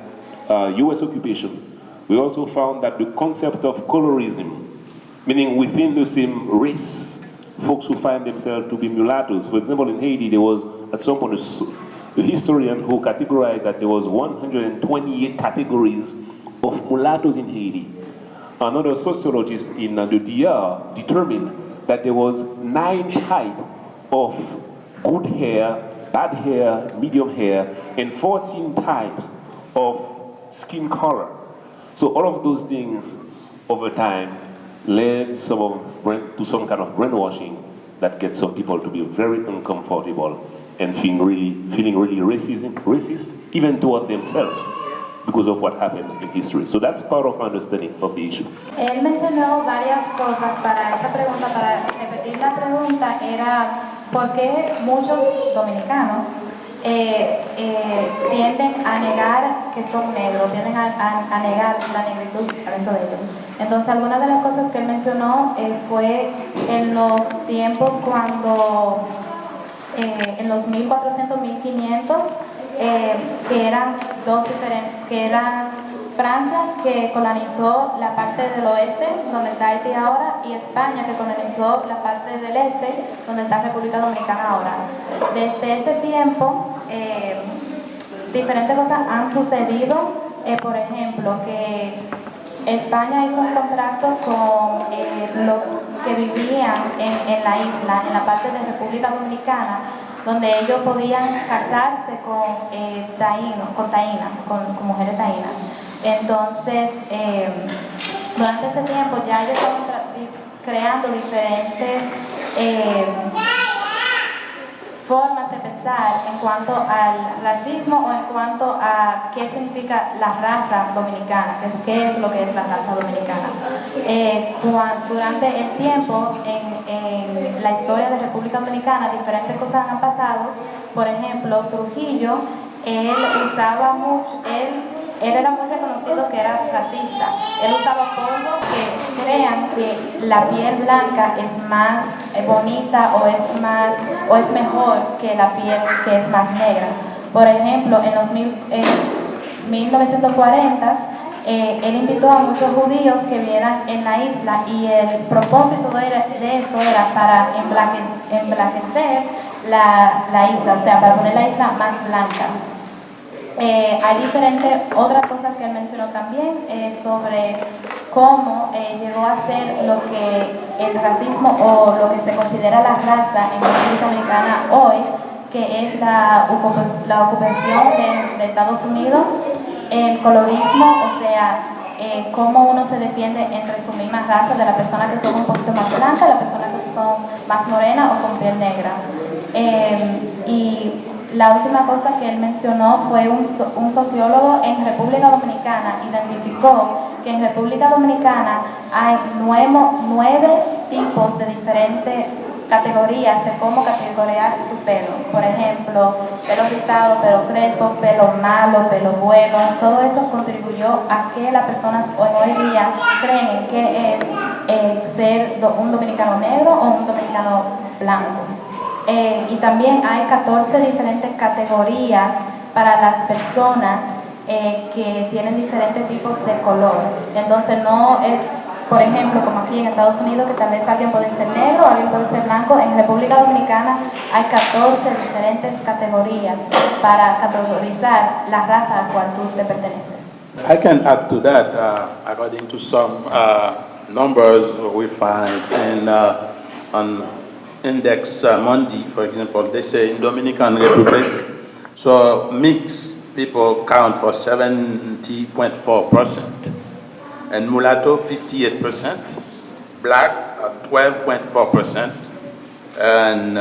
US occupation, we also found that the concept of colorism, meaning within the same race, folks who find themselves to be mulattoes. For example, in Haiti, there was at some point a historian who categorized that there was 128 categories of mulattoes in Haiti. Another sociologist in the DR determined that there was 9 types of good hair, bad hair, medium hair, and 14 types of skin color. So all of those things over time led to some kind of brainwashing that gets some people to be very uncomfortable and feeling really racist, even toward themselves, because of what happened in history. So that's part of my understanding of the issue. Él mencionó varias cosas para esa pregunta. Para repetir la pregunta, era por qué muchos dominicanos tienden a negar que son negros, tienden a negar la negritud dentro de ellos. Entonces, algunas de las cosas que él mencionó fue en los tiempos cuando, en los 1400, 1500, que eran dos diferentes, que eran Francia, que colonizó la parte del oeste, donde está Haití ahora, y España, que colonizó la parte del este, donde está República Dominicana ahora. Desde ese tiempo, diferentes cosas han sucedido. Por ejemplo, que España hizo un contrato con los que vivían en la isla, en la parte de República Dominicana, donde ellos podían casarse con mujeres taínas. Entonces, durante ese tiempo ya ellos estaban creando diferentes formas de pensar en cuanto al racismo o en cuanto a qué significa la raza dominicana, qué es lo que es la raza dominicana. Durante el tiempo, en la historia de República Dominicana, diferentes cosas han pasado. Por ejemplo, Trujillo, él era muy reconocido que era racista. Él usaba polvo que crean que la piel blanca es más bonita o es mejor que la piel que es más negra. Por ejemplo, en los 1940, él invitó a muchos judíos que vieran en la isla y el propósito de eso era para emblanquecer la isla, o sea, para poner la isla más blanca. Hay otras cosas que él mencionó también sobre cómo llegó a ser lo que el racismo o lo que se considera la raza en República Dominicana hoy, que es la ocupación de Estados Unidos, el colorismo, o sea, cómo uno se defiende entre su misma raza, de las personas que son un poquito más blancas, las personas que son más morenas o con piel negra. Y la última cosa que él mencionó fue un sociólogo en República Dominicana identificó que en República Dominicana hay 9 tipos de diferentes categorías de cómo categorizar tu pelo. Por ejemplo, pelo rizado, pelo crespo, pelo malo, pelo bueno. Todo eso contribuyó a que las personas hoy día creen que es ser un dominicano negro o un dominicano blanco. Y también hay 14 diferentes categorías para las personas que tienen diferentes tipos de color. Entonces no es, por ejemplo, como aquí en Estados Unidos, que tal vez alguien puede ser negro, alguien puede ser blanco. En República Dominicana hay 14 diferentes categorías para categorizar la raza a la cual tú te perteneces. I can add to that, according to some numbers we find on Index Mundi, for example, they say in Dominican Republic, so mixed people count for 70.4%, and mulatto 58%, black 12.4%, and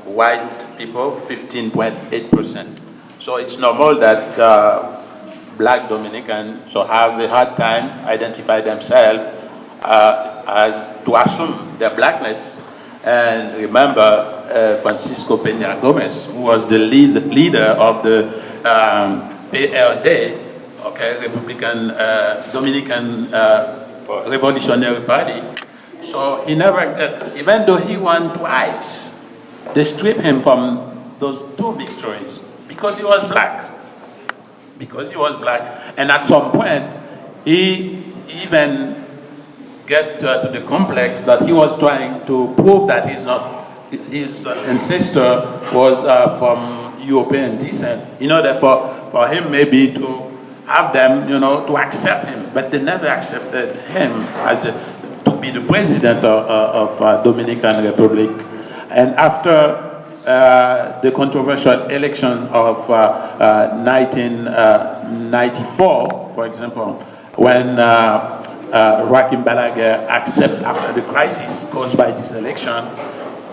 white people 15.8%. So it's normal that black Dominicans so have a hard time identify themselves as to assume their blackness. And remember Francisco Peña Gomez, who was the leader of the PRD, okay, Republican Dominican Revolutionary Party. So he never, even though he won twice, they stripped him from those 2 victories because he was black. Because he was black, and at some point he even get to the complex that he was trying to prove that his ancestor was from European descent, in order for him maybe to have them, to accept him. But they never accepted him to be the president of Dominican Republic. And after the controversial election of 1994, for example, when Rakim Balaguer accepted, after the crisis caused by this election,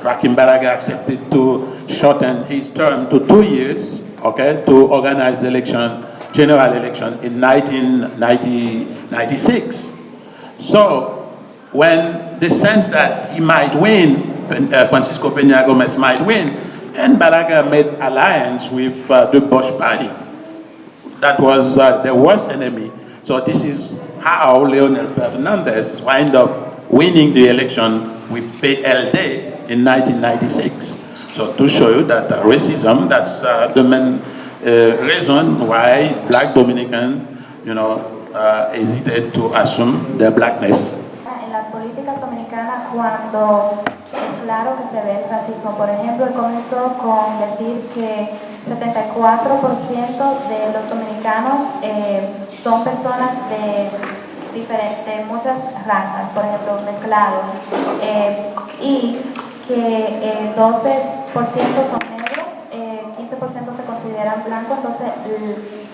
Rakim Balaguer accepted to shorten his term to 2 years, okay, to organize the general election in 1996. So when the sense that he might win, Francisco Peña Gomez might win, and Balaguer made alliance with the Bush party. That was the worst enemy. So this is how Leonel Fernandez wound up winning the election with PLD in 1996. So to show you that racism, that's the main reason why black Dominicans, hesitate to assume their blackness. En las políticas dominicanas, cuando es claro que se ve el racismo, por ejemplo, él comenzó con decir que 74% de los dominicanos son personas de muchas razas, por ejemplo, mezclados, y que 12% son negros, 15% se consideran blancos. Entonces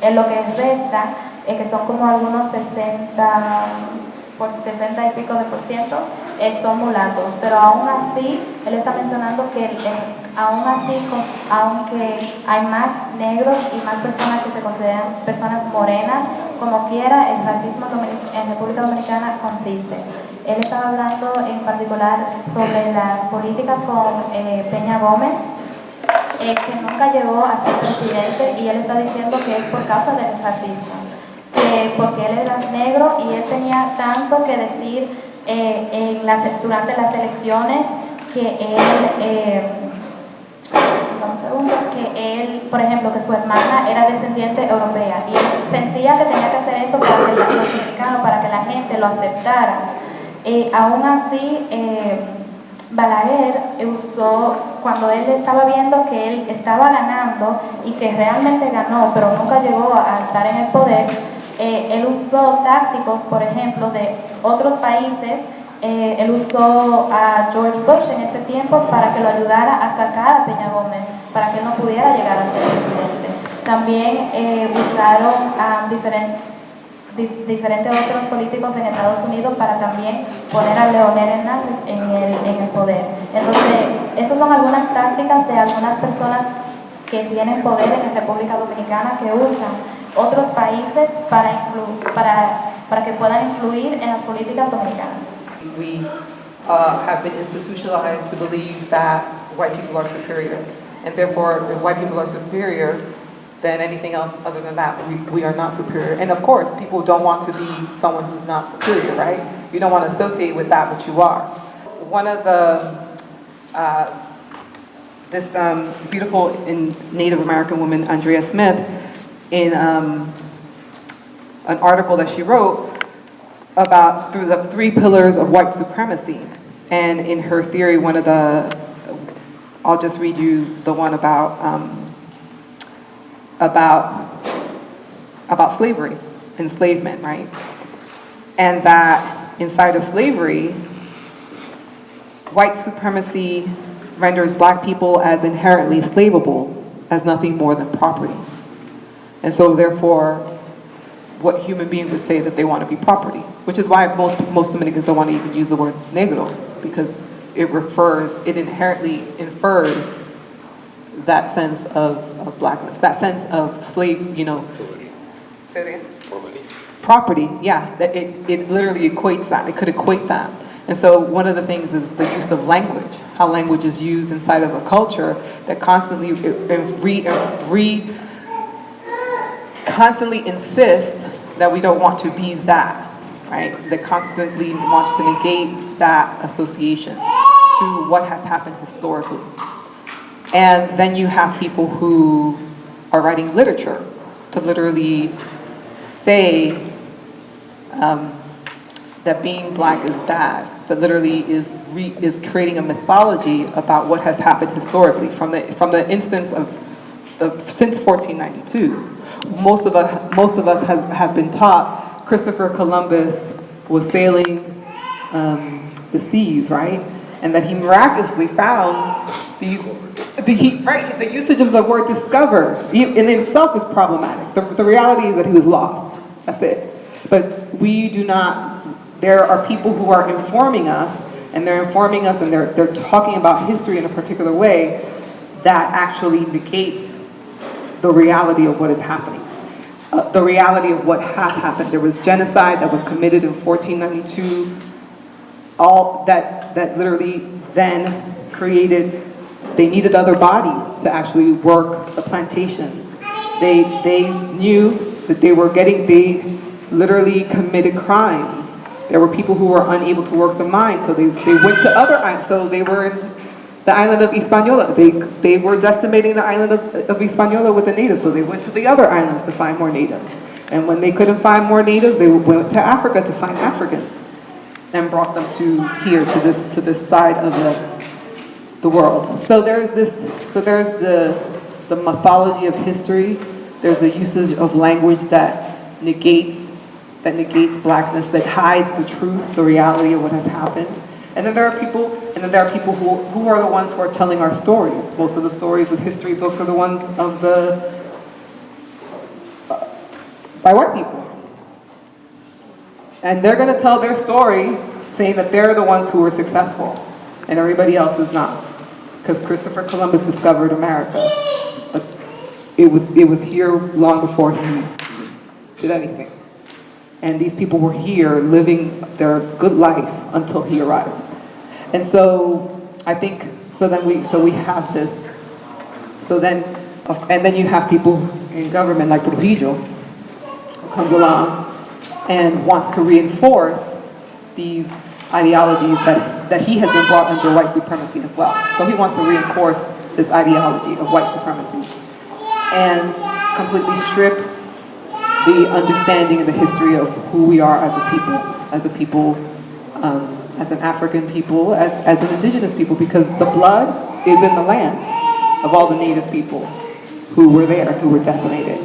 en lo que resta, que son como algunos 60 y pico de por ciento, son mulatos. Pero aún así, él está mencionando que aún así, aunque hay más negros y más personas que se consideran personas morenas, como quiera, el racismo en República Dominicana consiste. Él estaba hablando en particular sobre las políticas con Peña Gómez, que nunca llegó a ser presidente, y él está diciendo que es por causa del racismo, porque él era negro y él tenía tanto que decir durante las elecciones, que él, por ejemplo, que su hermana era descendiente europea, y él sentía que tenía que hacer eso para que los dominicanos, para que la gente lo aceptara. Aún así, Balaguer usó cuando él estaba viendo que él estaba ganando y que realmente ganó, pero nunca llegó a estar en el poder, él usó tácticos, por ejemplo, de otros países. Él usó a George Bush en ese tiempo para que lo ayudara a sacar a Peña Gómez, para que no pudiera llegar a ser presidente. También usaron a diferentes otros políticos en Estados Unidos para también poner a Leonel Hernández en el poder. Entonces, esas son algunas tácticas de algunas personas que tienen poder en la República Dominicana, que usan otros países para que puedan influir en las políticas dominicanas. We have been institutionalized to believe that white people are superior. And therefore, if white people are superior, then anything else other than that, we are not superior. And of course, people don't want to be someone who's not superior, right? You don't want to associate with that, but you are. One of the, this beautiful Native American woman, Andrea Smith, in an article that she wrote about through the 3 pillars of white supremacy. And in her theory, one of the, I'll just read you the one about slavery, enslavement, right? And that inside of slavery, white supremacy renders black people as inherently slaveable as nothing more than property. And so therefore, what human beings would say that they want to be property, which is why most Dominicans don't want to even use the word negro, because it inherently infers that sense of blackness, that sense of slave, you know. Say it again? Property, yeah, that it literally equates that, it could equate that. And so one of the things is the use of language, how language is used inside of a culture that constantly constantly insists that we don't want to be that, right? That constantly wants to negate that association to what has happened historically. And then you have people who are writing literature to literally say that being black is bad, that literally is creating a mythology about what has happened historically from the instance of since 1492. Most of us have been taught Christopher Columbus was sailing the seas, right? And that he miraculously found the usage of the word discover in itself is problematic. The reality is that he was lost. That's it. But we do not, there are people who are informing us, and they're informing us and they're talking about history in a particular way that actually negates the reality of what is happening. The reality of what has happened. There was genocide that was committed in 1492. All that literally then created, they needed other bodies to actually work the plantations. They knew that they literally committed crimes. There were people who were unable to work the mines, so they went to other islands. So they were in the island of Hispaniola. They were decimating the island of Hispaniola with the natives, so they went to the other islands to find more natives. And when they couldn't find more natives, they went to Africa to find Africans and brought them to here, to this side of the world. So there's the mythology of history. There's the usage of language that negates blackness, that hides the truth, the reality of what has happened. And then there are people who are the ones who are telling our stories. Most of the stories of history books are the ones of by white people. And they're going to tell their story saying that they're the ones who were successful and everybody else is not. Because Christopher Columbus discovered America. But it was here long before he did anything. And these people were here living their good life until he arrived. And so I think, so we have this, and then you have people in government like Trujillo, who comes along and wants to reinforce these ideologies that he has been brought under white supremacy as well. So he wants to reinforce this ideology of white supremacy and completely strip the understanding and the history of who we are as a people, as an African people, as an indigenous people, because the blood is in the land of all the Native people who were there, who were decimated.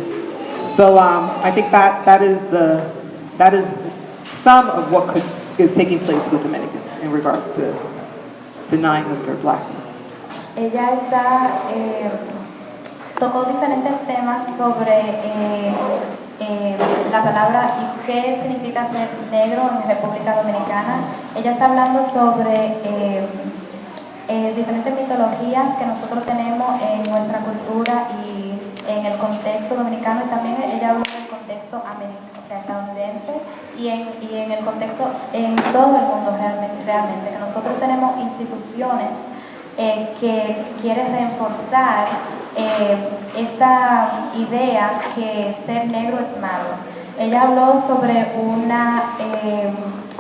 So I think that is some of what is taking place with Dominicans in regards to denying of their blackness. Tocó diferentes temas sobre la palabra y qué significa ser negro en República Dominicana. Ella está hablando sobre diferentes mitologías que nosotros tenemos en nuestra cultura y en el contexto dominicano, y también ella habló del contexto estadounidense y en el contexto en todo el mundo realmente, que nosotros tenemos instituciones que quieren reforzar esta idea que ser negro es malo. Ella habló sobre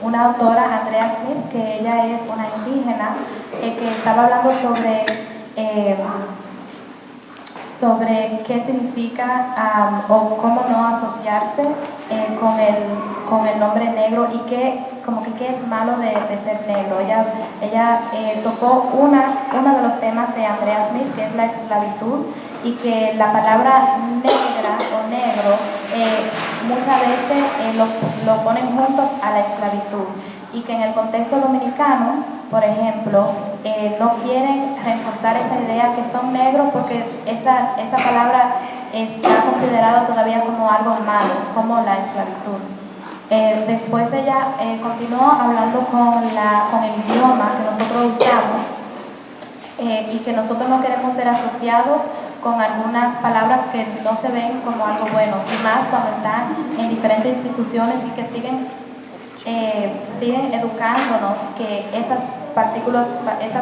una autora, Andrea Smith, que ella es una indígena, que estaba hablando sobre qué significa o cómo no asociarse con el nombre negro y qué es malo de ser negro. Ella tocó uno de los temas de Andrea Smith, que es la esclavitud, y que la palabra negra o negro muchas veces lo ponen junto a la esclavitud, y que en el contexto dominicano, por ejemplo, no quieren reforzar esa idea que son negros porque esa palabra está considerada todavía como algo malo, como la esclavitud. Después ella continuó hablando con el idioma que nosotros usamos y que nosotros no queremos ser asociados con algunas palabras que no se ven como algo bueno, y más cuando están en diferentes instituciones y que siguen educándonos que esas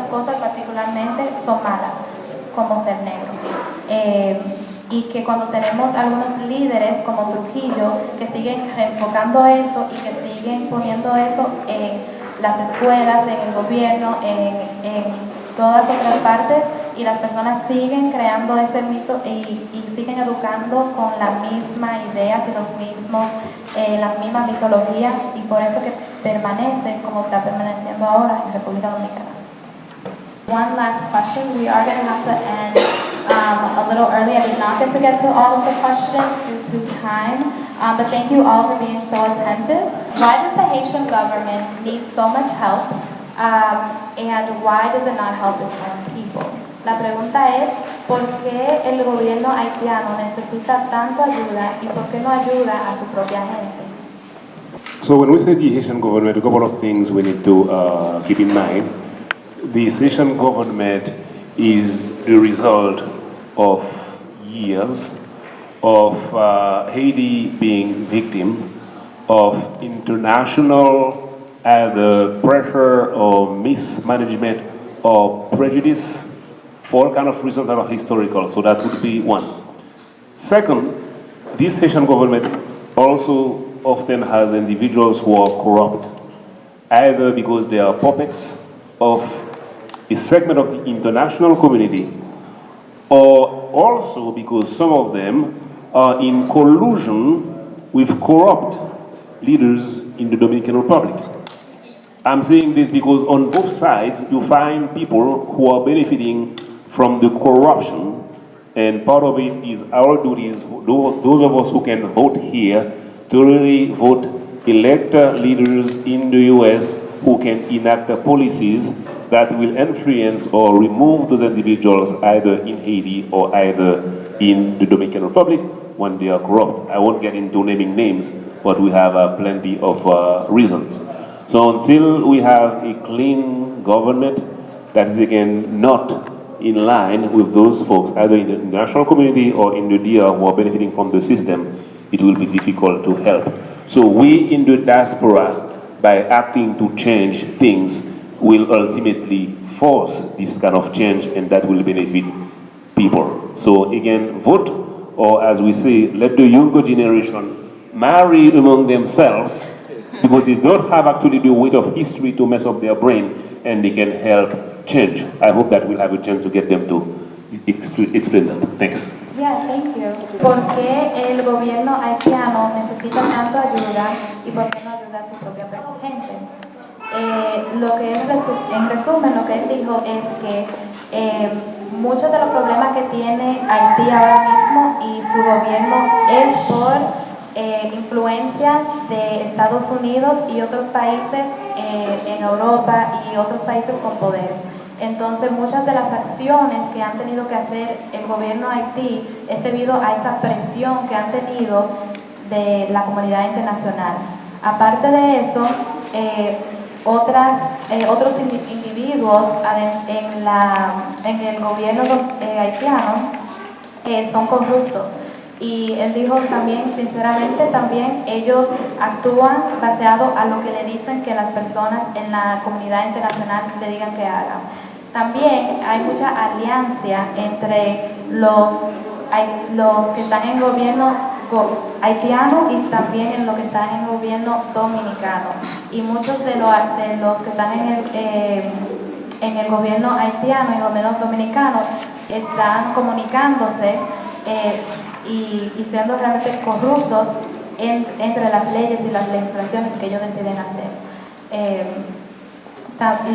cosas particularmente son malas, como ser negro. Y que cuando tenemos algunos líderes como Trujillo que siguen enfocando eso y que siguen poniendo eso en las escuelas, en el gobierno, en todas otras partes, y las personas siguen creando ese mito y siguen educando con las mismas ideas y las mismas mitologías, y por eso que permanece como está permaneciendo ahora en República Dominicana. One last question. We are going to have to end a little early. I did not get to all of the questions due to time, but thank you all for being so attentive. Why does the Haitian government need so much help, and why does it not help its own people? La pregunta es, ¿por qué el gobierno haitiano necesita tanto ayuda y por qué no ayuda a su propia gente? So when we say the Haitian government, a couple of things we need to keep in mind. The Haitian government is the result of years of Haiti being victim of international either pressure or mismanagement or prejudice for all kind of reasons that are historical. So that would be one. Second, this Haitian government also often has individuals who are corrupt, either because they are puppets of a segment of the international community, or also because some of them are in collusion with corrupt leaders in the Dominican Republic. I'm saying this because on both sides you find people who are benefiting from the corruption, and part of it is our duties, those of us who can vote here, to really vote, elect leaders in the US who can enact policies that will influence or remove those individuals either in Haiti or either in the Dominican Republic when they are corrupt. I won't get into naming names, but we have plenty of reasons. So until we have a clean government that is again not in line with those folks, either in the international community or in the DR who are benefiting from the system, it will be difficult to help. So we in the diaspora, by acting to change things, will ultimately force this kind of change, and that will benefit people. So again, vote, or as we say, let the younger generation marry among themselves, because they don't have actually the weight of history to mess up their brain, and they can help change. I hope that we'll have a chance to get them to explain that. Thanks. Yeah, thank you. ¿Por qué el gobierno haitiano necesita tanto ayuda y por qué no ayuda a su propia gente? Lo que en resumen, lo que él dijo es que Muchos de los problemas que tiene Haití ahora mismo y su gobierno es por influencia de Estados Unidos y otros países en Europa y otros países con poder. Entonces, muchas de las acciones que han tenido que hacer el gobierno de Haití es debido a esa presión que han tenido de la comunidad internacional. Aparte de eso, otros individuos en el gobierno haitiano son corruptos. Y él dijo también, sinceramente, también ellos actúan basado a lo que le dicen que las personas en la comunidad internacional le digan que hagan. También hay mucha alianza entre los que están en el gobierno haitiano y también en los que están en el gobierno dominicano. Y muchos de los que están en el gobierno haitiano y el gobierno dominicano están comunicándose y siendo realmente corruptos entre las leyes y las legislaciones que ellos deciden hacer.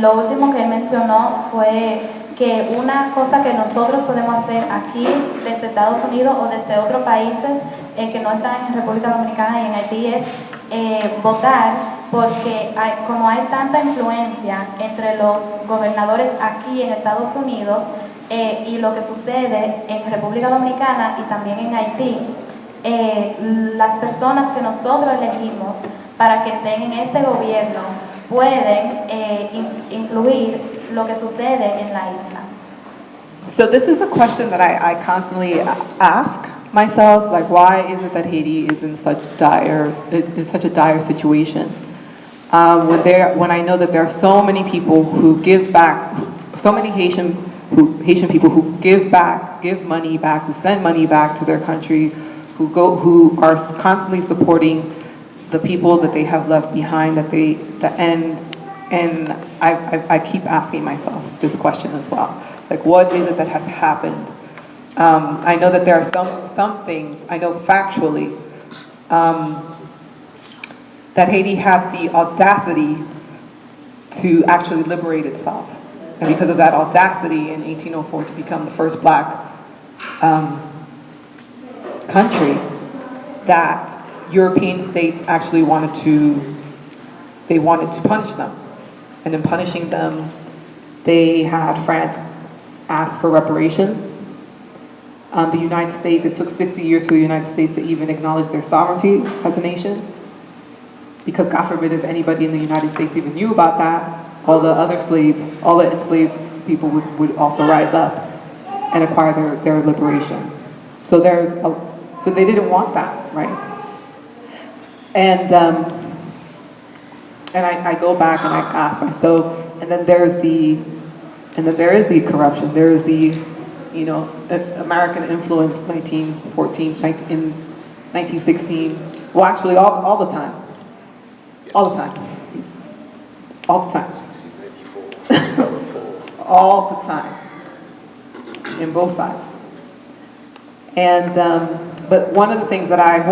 Lo último que él mencionó fue que una cosa que nosotros podemos hacer aquí desde Estados Unidos o desde otros países que no están en República Dominicana y en Haití es votar, porque como hay tanta influencia entre los gobernadores aquí en Estados Unidos y lo que sucede en República Dominicana y también en Haití, las personas que nosotros elegimos para que estén en este gobierno pueden influir lo que sucede en la isla. So this is a question that I constantly ask myself, like, why is it that Haiti is in such a dire situation? When I know that there are so many people who give back, so many Haitian people who give money back, who send money back to their country, who are constantly supporting the people that they have left behind, and I keep asking myself this question as well. Like, what is it that has happened? I know that there are some things, I know factually, that Haiti had the audacity to actually liberate itself. And because of that audacity in 1804 to become the first black country, that European states actually wanted to punish them. And in punishing them, they had France ask for reparations. The United States, it took 60 years for the United States to even acknowledge their sovereignty as a nation. Because God forbid if anybody in the United States even knew about that, all the other slaves, all the enslaved people would also rise up and acquire their liberation. So they didn't want that, right? And I go back and I ask myself, and then there is the corruption. There is the, American influence, 1914, in 1916. Well, actually, all the time. All the time. All the time. All the time. In both sides. And but one of the things that I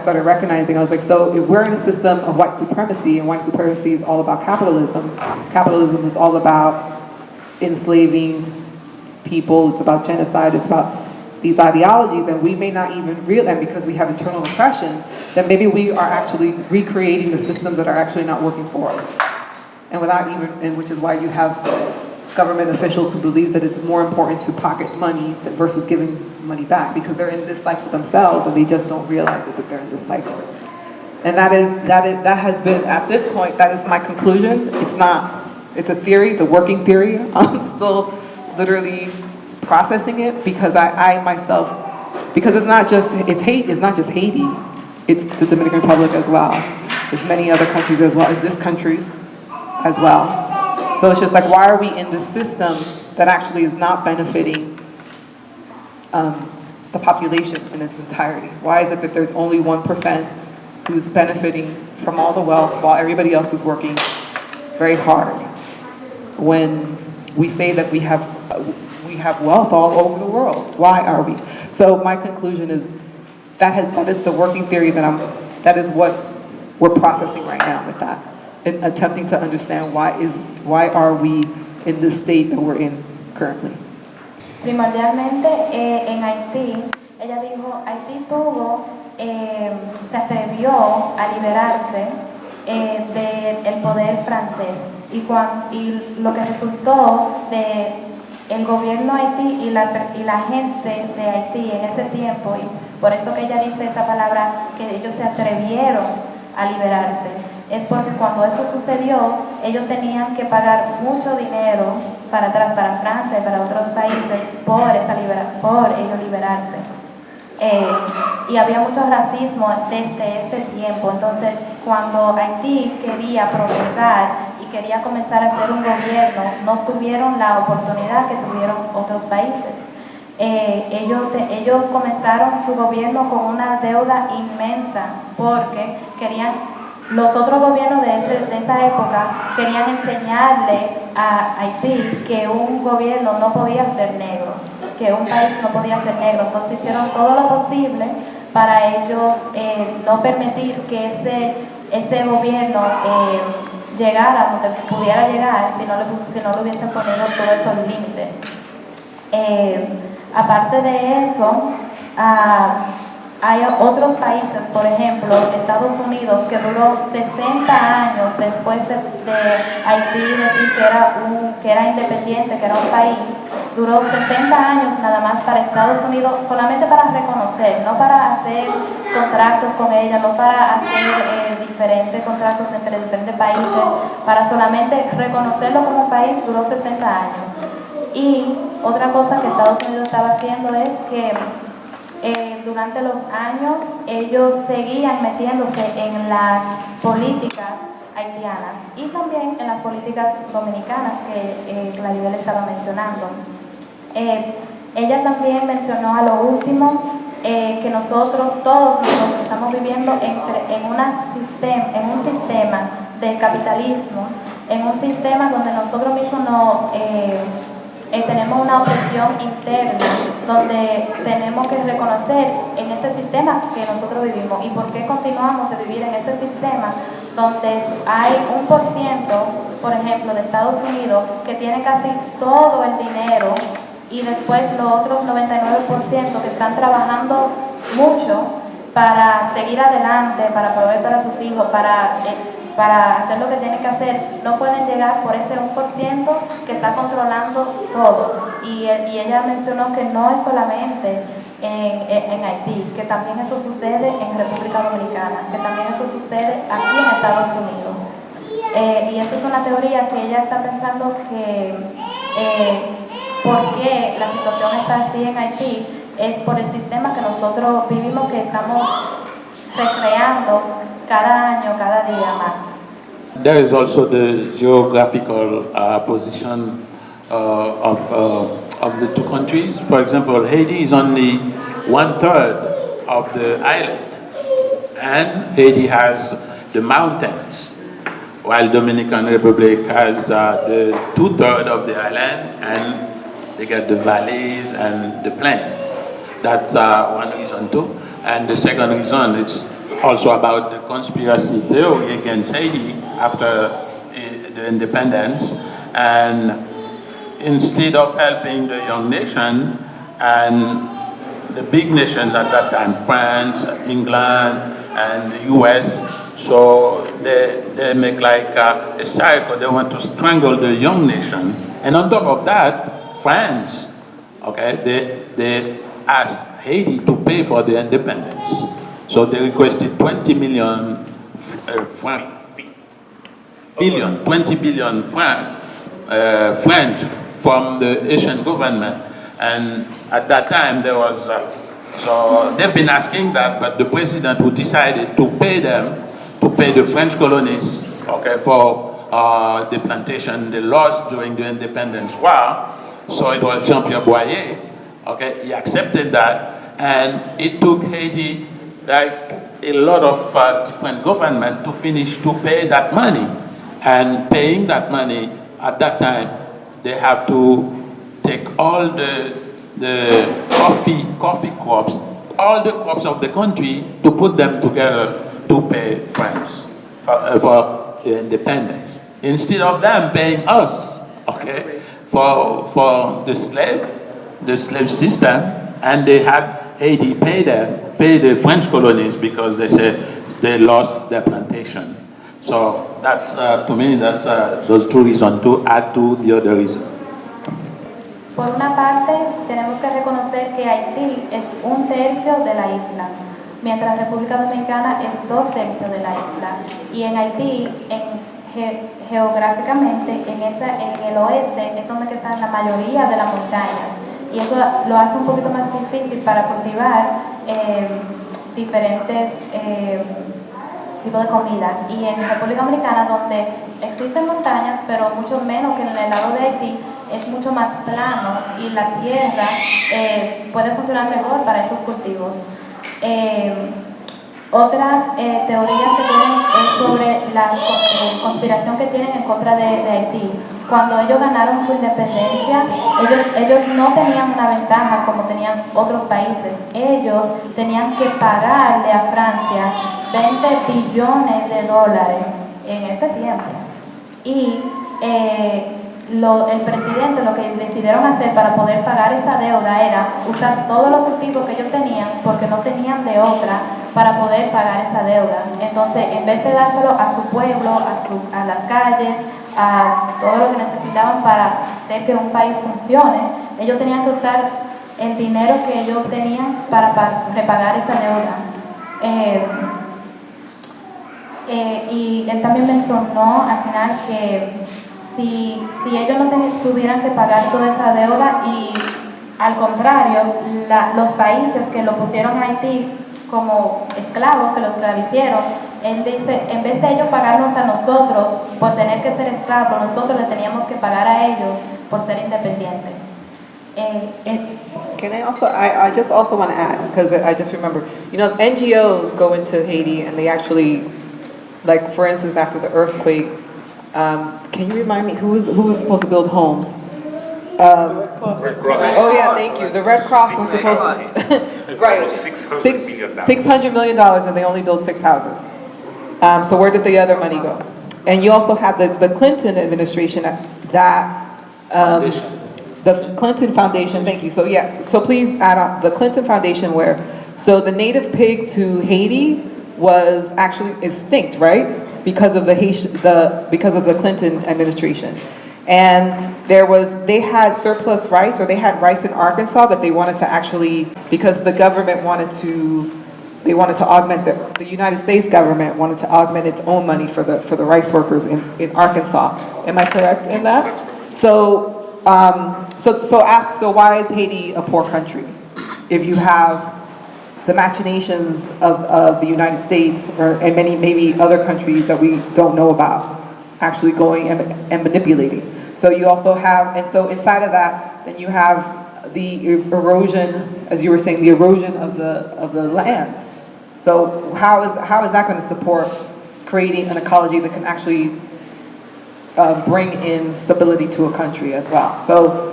started recognizing, I was like, so if we're in a system of white supremacy, and white supremacy is all about capitalism. Capitalism is all about enslaving people. It's about genocide. It's about these ideologies, and we may not even realize, and because we have internal oppression, that maybe we are actually recreating the systems that are actually not working for us, and which is why you have government officials who believe that it's more important to pocket money versus giving money back, because they're in this cycle themselves and they just don't realize that they're in this cycle. And that has been, at this point, that is my conclusion. It's a theory, it's a working theory. I'm still literally processing it, because I myself, because it's not just Haiti, it's the Dominican Republic as well. There's many other countries as well, as this country as well. So it's just like, why are we in this system that actually is not benefiting the population in its entirety? Why is it that there's only 1% who's benefiting from all the wealth while everybody else is working very hard? When we say that we have wealth all over the world, why are we? So my conclusion is that is the working theory that is what we're processing right now with that, and attempting to understand why are we in this state that we're in currently. currently. Primordialmente en Haití, ella dijo, Haití se atrevió a liberarse del poder francés y lo que resultó de el gobierno de Haití y la gente de Haití en ese tiempo, y por eso que ella dice esa palabra, que ellos se atrevieron a liberarse, es porque cuando eso sucedió, ellos tenían que pagar mucho dinero para atrás, para Francia y para otros países, por ellos liberarse. Y había mucho racismo desde ese tiempo. Entonces, cuando Haití quería progresar y quería comenzar a ser un gobierno, no tuvieron la oportunidad que tuvieron otros países. Ellos comenzaron su gobierno con una deuda inmensa porque los otros gobiernos de esa época querían enseñarle a Haití que un gobierno no podía ser negro, que un país no podía ser negro. Entonces hicieron todo lo posible para ellos no permitir que ese gobierno llegara donde pudiera llegar si no le hubiesen ponido todos esos límites. Aparte de eso, hay otros países, por ejemplo, Estados Unidos, que duró 60 años después de Haití decir que era independiente, que era un país. Duró 60 años nada más para Estados Unidos, solamente para reconocer, no para hacer contratos con ella, no para hacer diferentes contratos entre diferentes países, para solamente reconocerlo como país, duró 60 años. Y otra cosa que Estados Unidos estaba haciendo es que durante los años ellos seguían metiéndose en las políticas haitianas y también en las políticas dominicanas que Claribel estaba mencionando. Ella también mencionó a lo último que todos nosotros estamos viviendo en un sistema de capitalismo, en un sistema donde nosotros mismos tenemos una opresión interna, donde tenemos que reconocer en ese sistema que nosotros vivimos y por qué continuamos de vivir en ese sistema donde hay 1%, por ejemplo, de Estados Unidos que tiene casi todo el dinero y después los otros 99% que están trabajando mucho para seguir adelante, para proveer para sus hijos, para hacer lo que tienen que hacer, no pueden llegar por ese 1% que está controlando todo. Y ella mencionó que no es solamente en Haití, que también eso sucede en República Dominicana, que también eso sucede aquí en Estados Unidos. Y esta es una teoría que ella está pensando que por qué la situación está así en Haití es por el sistema que nosotros vivimos, que estamos recreando cada año, cada día más. There is also the geographical position of the two countries. For example, Haiti is only 1/3 of the island, and Haiti has the mountains, while Dominican Republic has the 2/3 of the island, and they get the valleys and the plains. That's one reason too. And the second reason, it's also about the conspiracy theory against Haiti after the independence. And instead of helping the young nation and the big nations at that time, France, England, and the US, so they make like a cycle. They want to strangle the young nation. And on top of that, France, okay, they asked Haiti to pay for the independence. So they requested 20 billion French from the Haitian government. And at that time there was, so they've been asking that, but the president who decided to pay them, to pay the French colonies, okay, for the plantation they lost during the independence war. So it was Jean-Pierre Boyer, okay, he accepted that, and it took Haiti like a lot of different governments to finish to pay that money. And paying that money at that time, they have to take all the coffee crops, all the crops of the country, to put them together to pay France for the independence. Instead of them paying us, okay, for the slave system, and they had Haiti pay the French colonies because they said they lost their plantation. So that's to me, that's those two reasons to add to the other reason. Por una parte, tenemos que reconocer que Haití es 1/3 de la isla, mientras República Dominicana es 2/3 de la isla. Y en Haití, geográficamente, en el oeste es donde están la mayoría de las montañas. Y eso lo hace un poquito más difícil para cultivar diferentes tipos de comida. Y en República Dominicana, donde existen montañas, pero mucho menos que en el lado de Haití, es mucho más plano y la tierra puede funcionar mejor para esos cultivos. Otras teorías que tienen es sobre la conspiración que tienen en contra de Haití. Cuando ellos ganaron su independencia, ellos no tenían una ventaja como tenían otros países. Ellos tenían que pagarle a Francia 20 billones de dólares en ese tiempo. Y el presidente lo que decidieron hacer para poder pagar esa deuda era usar todos los cultivos que ellos tenían, porque no tenían de otra, para poder pagar esa deuda. Entonces, en vez de dárselo a su pueblo, a las calles, a todo lo que necesitaban para hacer que un país funcione, ellos tenían que usar el dinero que ellos tenían para repagar esa deuda. Y él también mencionó al final que si ellos no tuvieran que pagar toda esa deuda, y al contrario, los países que lo pusieron a Haití como esclavos, que los esclavicieron, él dice, en vez de ellos pagarnos a nosotros por tener que ser esclavos, nosotros le teníamos que pagar a ellos por ser independientes. Can I also, I just also want to add, because I just remember, NGOs go into Haiti and they actually, like for instance, after the earthquake, can you remind me, who was supposed to build homes? Red Cross. Oh yeah, thank you. The Red Cross was supposed to, right, $600 million, and they only built 6 houses. So where did the other money go? And you also have the Clinton administration the Clinton Foundation, thank you. So yeah, so please add on the Clinton Foundation so the native pig to Haiti was actually extinct, right? Because of the Clinton administration. And they had surplus rice, or they had rice in Arkansas that they wanted to actually, because the government wanted to augment, the United States government wanted to augment its own money for the rice workers in Arkansas. Am I correct in that? So why is Haiti a poor country? If you have the machinations of the United States and many maybe other countries that we don't know about actually going and manipulating. So you also have, and so inside of that, then you have the erosion, as you were saying, the erosion of the land. So how is that going to support creating an ecology that can actually bring in stability to a country as well? So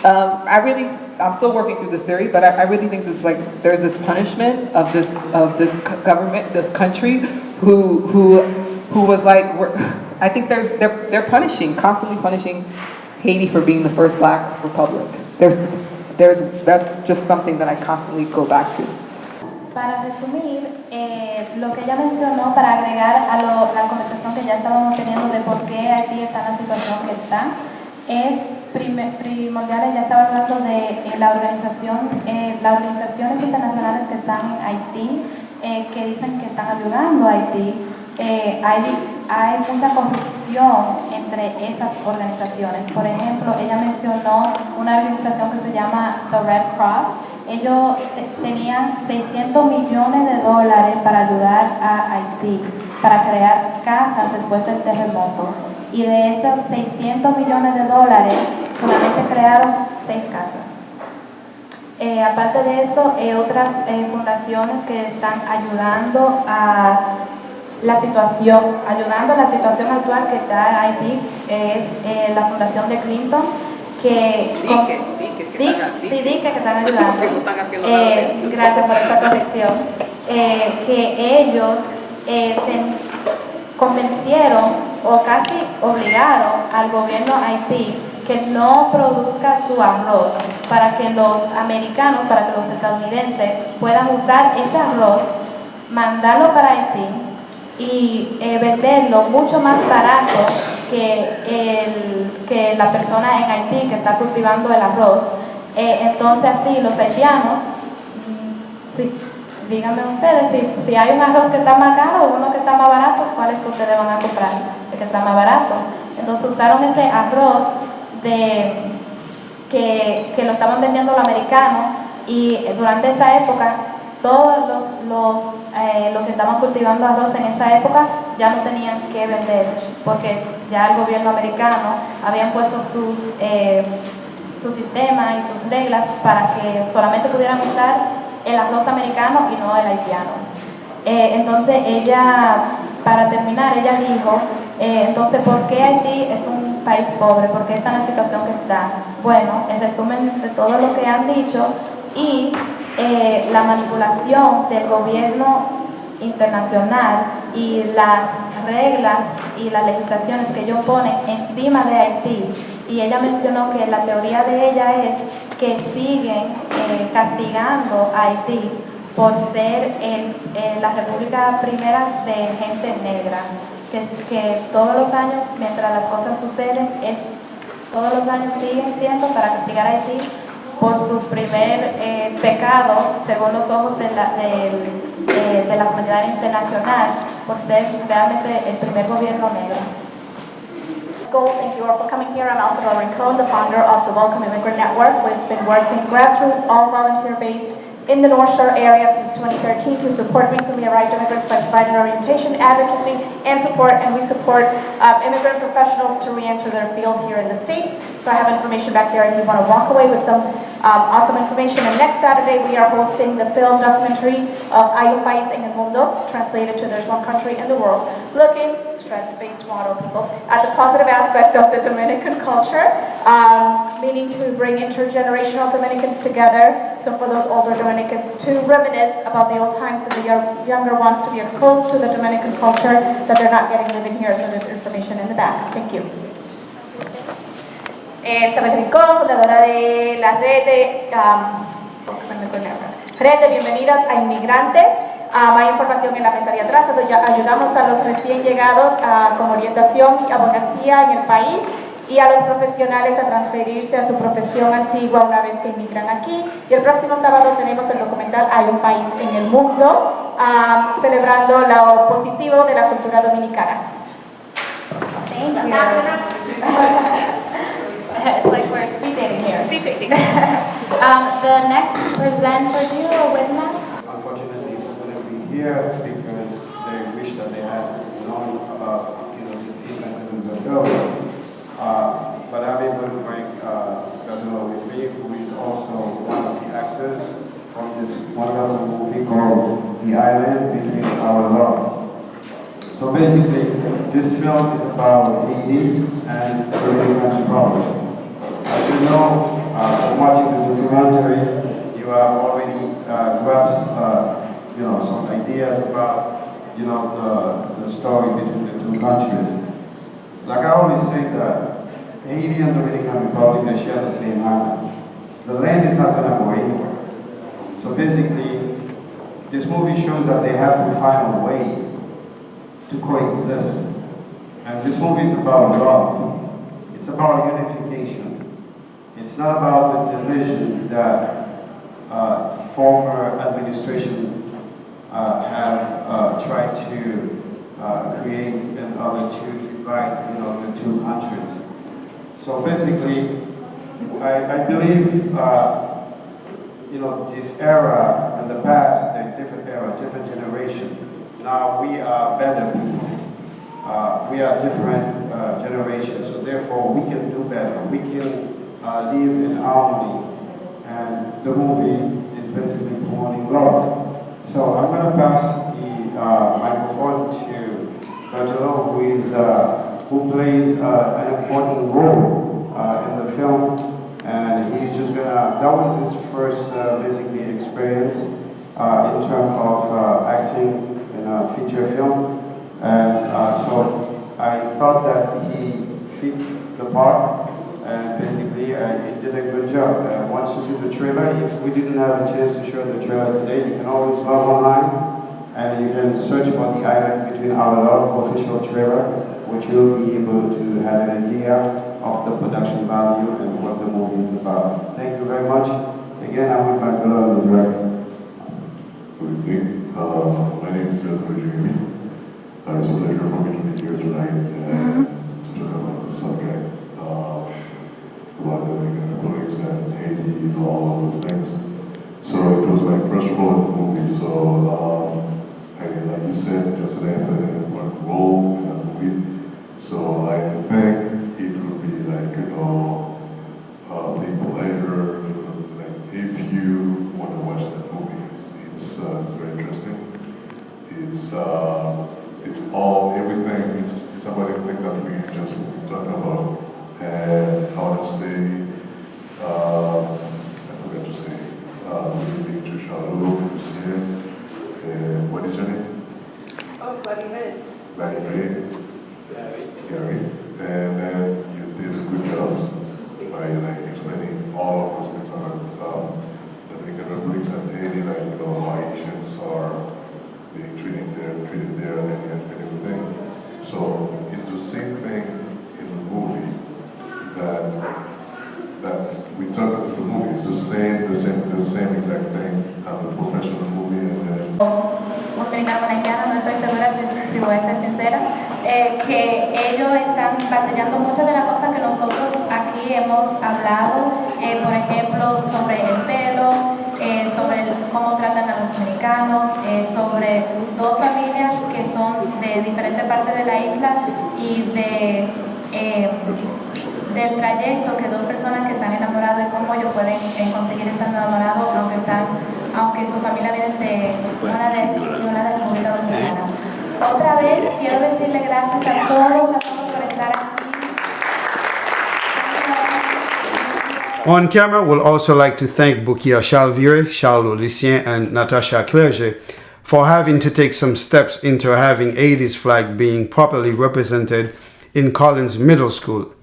I'm still working through this theory, but I really think there's this punishment of this government, this country, who was like, I think they're constantly punishing Haiti for being the first black republic. That's just something that I constantly go back to. Para resumir, lo que ella mencionó, para agregar a la conversación que ya estábamos teniendo de por qué Haití está en la situación que está, es primordial. Ella estaba hablando de las organizaciones internacionales que están en Haití, que dicen que están ayudando a Haití. Hay mucha corrupción entre esas organizaciones. Por ejemplo, ella mencionó una organización que se llama The Red Cross. Ellos tenían $600 millones para ayudar a Haití, para crear casas después del terremoto. Y de esos $600 millones, solamente crearon 6 casas. Aparte de eso, otras fundaciones que están ayudando a la situación actual que está Haití, es la fundación de Clinton, que están ayudando. Gracias por esta corrección. Que ellos convencieron o casi obligaron al gobierno Haití que no produzca su arroz para que los americanos, para que los estadounidenses puedan usar ese arroz, mandarlo para Haití y venderlo mucho más barato que la persona en Haití que está cultivando el arroz. Entonces así los haitianos, sí, díganme ustedes, si hay un arroz que está más caro o uno que está más barato, ¿cuál es que ustedes van a comprar? El que está más barato. Entonces usaron ese arroz que lo estaban vendiendo los americanos, y durante esa época todos los que estaban cultivando arroz en esa época ya no tenían que vender, porque ya el gobierno americano habían puesto su sistema y sus reglas para que solamente pudieran usar el arroz americano y no el haitiano. Entonces ella, para terminar, ella dijo, entonces, ¿por qué Haití es un país pobre? ¿Por qué está en la situación que está? Bueno, en resumen de todo lo que han dicho y la manipulación del gobierno internacional y las reglas y las legislaciones que ellos ponen encima de Haití. Y ella mencionó que la teoría de ella es que siguen castigando a Haití por ser la república primera de gente negra, que todos los años, mientras las cosas suceden, todos los años siguen siendo para castigar a Haití por su primer pecado, según los ojos de la comunidad internacional, por ser realmente el primer gobierno negro. Thank you all for coming here. I'm Elsa Rincon, the founder of the Welcome Immigrant Network. We've been working grassroots, all volunteer-based, in the North Shore area since 2013 to support recently arrived immigrants by providing orientation, advocacy, and support. And we support immigrant professionals to re-enter their field here in the States. So I have information back there if you want to walk away with some awesome information. And next Saturday we are hosting the film documentary of Hay un país en el mundo, translated to There's One Country in the World, looking, strength-based motto, people, at the positive aspects of the Dominican culture, meaning to bring intergenerational Dominicans together. So for those older Dominicans to reminisce about the old times, and the younger ones to be exposed to the Dominican culture that they're not getting living here. So there's information in the back. Thank you. Elizabeth Rincón, fundadora de la red de bienvenidas a inmigrantes. Hay información en la mesa de atrás, donde ayudamos a los recién llegados con orientación y abogacía en el país, y a los profesionales a transferirse a su profesión antigua una vez que inmigran aquí. Y el próximo sábado tenemos el documental Hay un país en el mundo, celebrando lo positivo de la cultura dominicana. Thank you. It's like we're speed dating here. Speed dating. The next presenter, do you know a witness? Unfortunately, they couldn't be here because they wish that they had known about this event a little bit ago. But I'm able to bring Gabriel with me, who is also one of the actors from this wonderful movie called The Island Between Our Love. So basically, this film is about Haiti and the Dominican Republic. As you know, from watching the documentary, you have already grasped, some ideas about, the story between the two countries. Like I always say that Haiti and Dominican Republic, they share the same island. The land is not going to go anywhere. So basically, this movie shows that they have to find a way to coexist. And this movie is about love. It's about unification. It's not about the division that former administration have tried to create in order to divide, the two countries. So basically, I believe, this era and the past, a different era, different generation. Now we are better people. We are different generations, so therefore we can do better. We can live in harmony. And the movie is basically promoting love. So I'm going to pass the microphone to Angelo, who plays an important role in the film. And he's just going to, that was his first basically experience in terms of acting in a feature film. And so I thought that he fit the part, and basically it did a good job. Once you see the trailer, if we didn't have a chance to show the trailer today, you can always log online and you can search for the Island Between Our Love official trailer, which you'll be able to have an idea of the production value and what the movie is about. Thank you very much. Again, I'm with my beloved director. Good evening. My name is Jeremy. It's a pleasure for me to be here tonight and to talk about the subject about the Olympics and Haiti and all of those things. So it was my first role in the movie. So like you said, yesterday I played an important role in the movie. So I think it would be like, a pleasure, like if you want to watch that movie. It's very interesting. It's all everything. It's about everything that we just talked about. And I want to say, I forgot to say, really to Charlotte, Lucien, and what is your name? Oh, Buddy Ray. Gary. And then you did a good job by explaining all of those things about the Dominican Republic and Haiti, how Haitians are being treated there and everything. So it's the same thing in the movie that we talk about the movie. It's the same exact things as the professional movie and then Dominicana, no estoy segura si voy a ser sincera, que ellos están batallando muchas de las cosas que nosotros aquí hemos hablado, por ejemplo, sobre el pelo, sobre cómo tratan a los americanos, sobre dos familias que son de diferentes partes de la isla y del trayecto que dos personas que están enamoradas y cómo ellos pueden conseguir estar enamorados aunque su familia viene de una de República Dominicana. Otra vez quiero decirle gracias a todos por estar aquí. On camera, we'll also like to thank Bukia Chalvier, Charles Lucien, and Natasha Clerget for having to take some steps into having Haiti's flag being properly represented in Collins Middle School,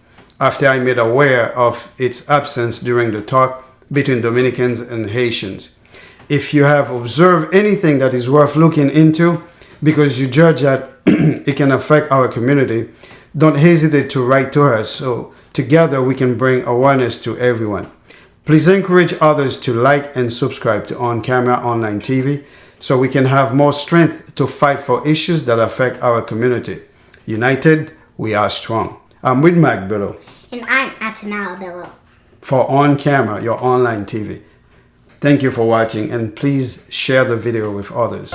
after I made aware of its absence during the talk between Dominicans and Haitians. If you have observed anything that is worth looking into because you judge that it can affect our community, don't hesitate to write to us so together we can bring awareness to everyone. Please encourage others to like and subscribe to On Camera Online TV so we can have more strength to fight for issues that affect our community. United, we are strong. I'm with Mac Bello. And I'm Atanal Bello. For On Camera, your online TV. Thank you for watching and please share the video with others.